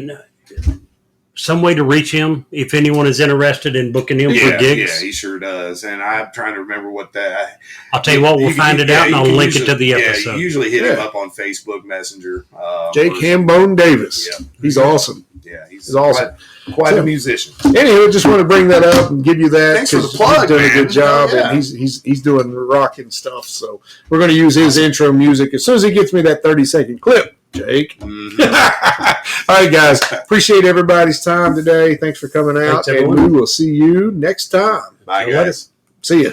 some way to reach him if anyone is interested in booking him for gigs? Yeah, he sure does. And I'm trying to remember what that. I'll tell you what, we'll find it out and I'll link it to the episode. Yeah, you usually hit him up on Facebook Messenger. Jake Hambone Davis. Yeah. He's awesome. Yeah, he's awesome. Quite a musician. Anyway, just want to bring that up and give you that. Thanks for the plug, He's done man. a good job, and he's doing rocking stuff. So we're going to use his intro music as soon as he gets me that 30-second clip, Jake. Mm-hmm. All right, guys. Appreciate everybody's time today. Thanks for coming out, and we will see you next time. Bye, guys. See ya.